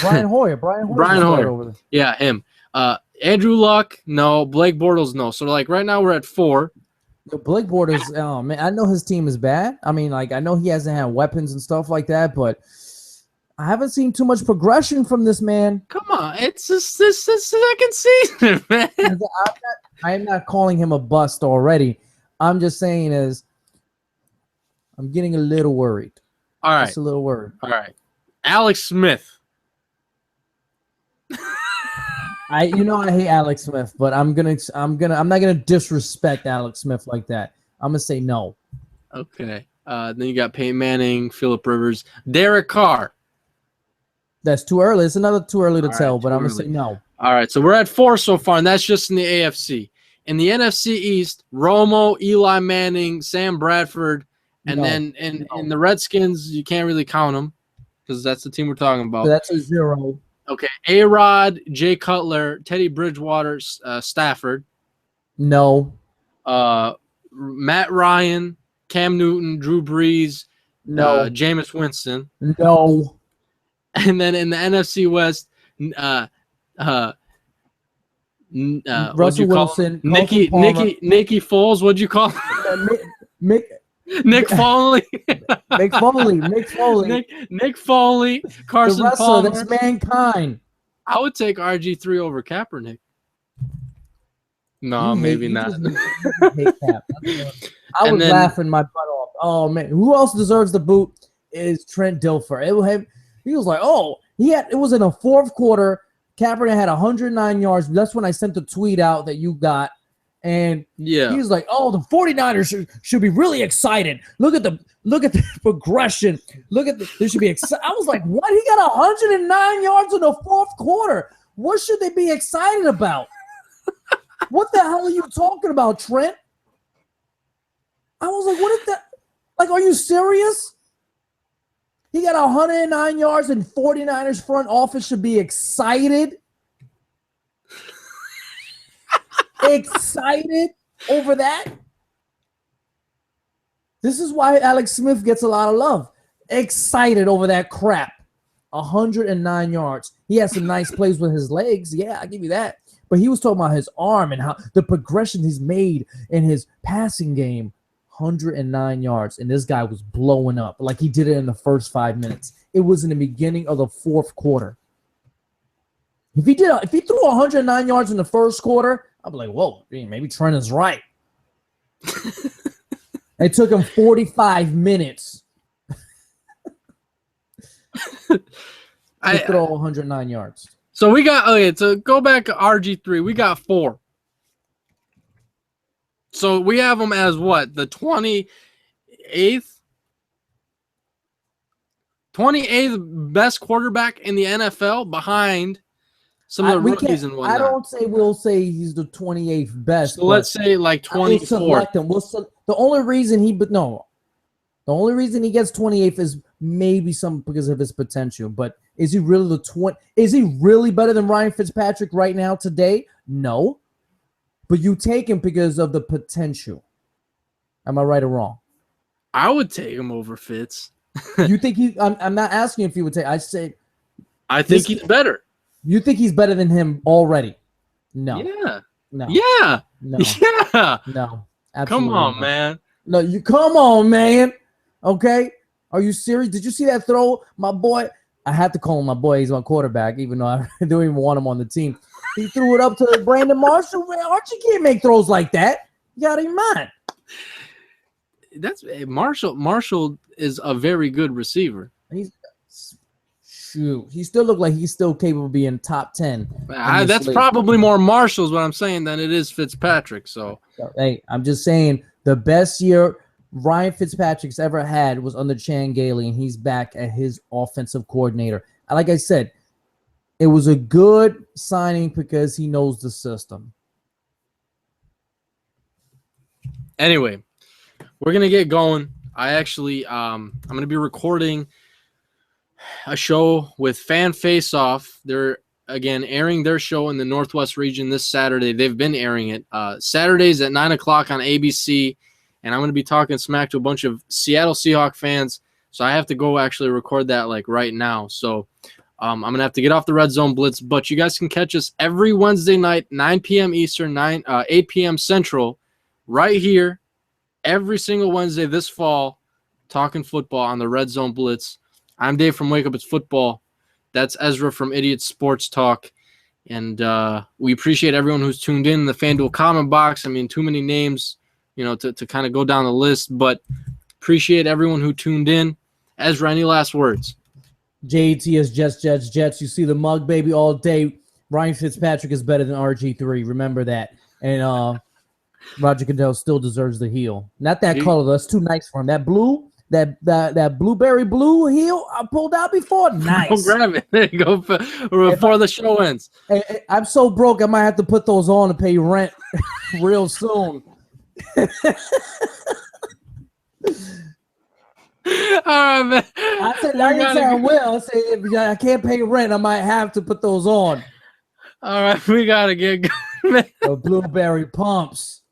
Hoyer. Brian Hoyer. Over there. Yeah, him. Andrew Luck, no. Blake Bortles, no. So, like, right now we're at 4. Blake Bortles, oh, man, I know his team is bad. I mean, like, I know he hasn't had weapons and stuff like that, but I haven't seen too much progression from this man. Come on. It's this second season, man. I'm not calling him a bust already. I'm just saying I'm getting a little worried. All right. Just a little worried. All right. Alex Smith. I hate Alex Smith, but I'm not gonna disrespect Alex Smith like that. I'm gonna say no. Okay. Then you got Peyton Manning, Phillip Rivers, Derek Carr. That's too early. It's another too early to tell, but I'm gonna say no. All right, so we're at 4 so far, and that's just in the AFC. In the NFC East, Romo, Eli Manning, Sam Bradford, and then in the Redskins, you can't really count them because that's the team we're talking about. So that's a 0. Okay, A-Rod, Jay Cutler, Teddy Bridgewater, Stafford. No. Matt Ryan, Cam Newton, Drew Brees, no. Jameis Winston. No. And then in the NFC West, Russell Wilson, Nikki Foles. What'd you call him? Nick Foley. Nick Foley. Nick Foley. Carson the wrestler, Palmer. That's mankind. I would take RG3 over Kaepernick. No, maybe not. I was laughing my butt off. Oh man, who else deserves the boot is Trent Dilfer. He was like, it was in a 4th quarter. Kaepernick had 109 yards. That's when I sent the tweet out that you got. And he was like, the 49ers should be really excited. Look at the progression. They should be excited. I was like, what? He got 109 yards in the 4th quarter. What should they be excited about? What the hell are you talking about, Trent? I was like, what is that? Like, are you serious? He got 109 yards and 49ers front office should be excited. Excited over that? This is why Alex Smith gets a lot of love. Excited over that crap. 109 yards. He has some nice plays with his legs. Yeah, I'll give you that. But he was talking about his arm and how the progression he's made in his passing game. 109 yards, and this guy was blowing up like he did it in the first 5 minutes. It was in the beginning of the fourth quarter. If he threw 109 yards in the first quarter, I'd be like, whoa, maybe Trent is right. It took him 45 minutes to throw 109 yards. So we got, to go back to RG3, we got 4. So we have him as what? The 28th? 28th best quarterback in the NFL behind some of the rookies and whatnot. I don't say we'll say he's the 28th best. So let's say like 24th. The only reason he gets 28th is maybe because of his potential. But is he really is he really better than Ryan Fitzpatrick right now today? No. But you take him because of the potential. Am I right or wrong? I would take him over Fitz. You think I'm not asking if you would take. I think he's better. You think he's better than him already? No. Yeah. No. Yeah. No. Yeah. No. Absolutely come on, not. man. No, come on, man. Okay? Are you serious? Did you see that throw? My boy, I have to call him my boy. He's my quarterback, even though I don't even want him on the team. He threw it up to Brandon Marshall. Man, Archie can't make throws like that. You got to mind. Marshall is a very good receiver. He still looked like he's still capable of being top 10. That's probably more Marshall's what I'm saying than it is Fitzpatrick. So hey, I'm just saying the best year Ryan Fitzpatrick's ever had was under Chan Gailey, and he's back at his offensive coordinator. Like I said, it was a good signing because he knows the system. Anyway, we're going to get going. I actually, I'm going to be recording a show with Fan Face Off. They're, again, airing their show in the Northwest region this Saturday. They've been airing it. Saturdays at 9 o'clock on ABC, and I'm going to be talking smack to a bunch of Seattle Seahawks fans, so I have to go actually record that like right now. So I'm going to have to get off the Red Zone Blitz, but you guys can catch us every Wednesday night, 9 p.m. Eastern, 8 p.m. Central, right here, every single Wednesday this fall, talking football on the Red Zone Blitz. I'm Dave from Wake Up It's Football. That's Ezra from Idiot Sports Talk. And we appreciate everyone who's tuned in the FanDuel comment box. I mean, too many names, to kind of go down the list, but appreciate everyone who tuned in. Ezra, any last words? JETS, Jets. You see the mug, baby, all day. Ryan Fitzpatrick is better than RG3. Remember that. And Roger Goodell still deserves the heel. Not that color. That's too nice for him. That blue, that blueberry blue heel I pulled out before. Nice. Go grab it. There you go before the show ends. I'm so broke, I might have to put those on to pay rent real soon. All right, man. I said I will. I said if I can't pay rent, I might have to put those on. All right, we gotta get going. The blueberry pumps.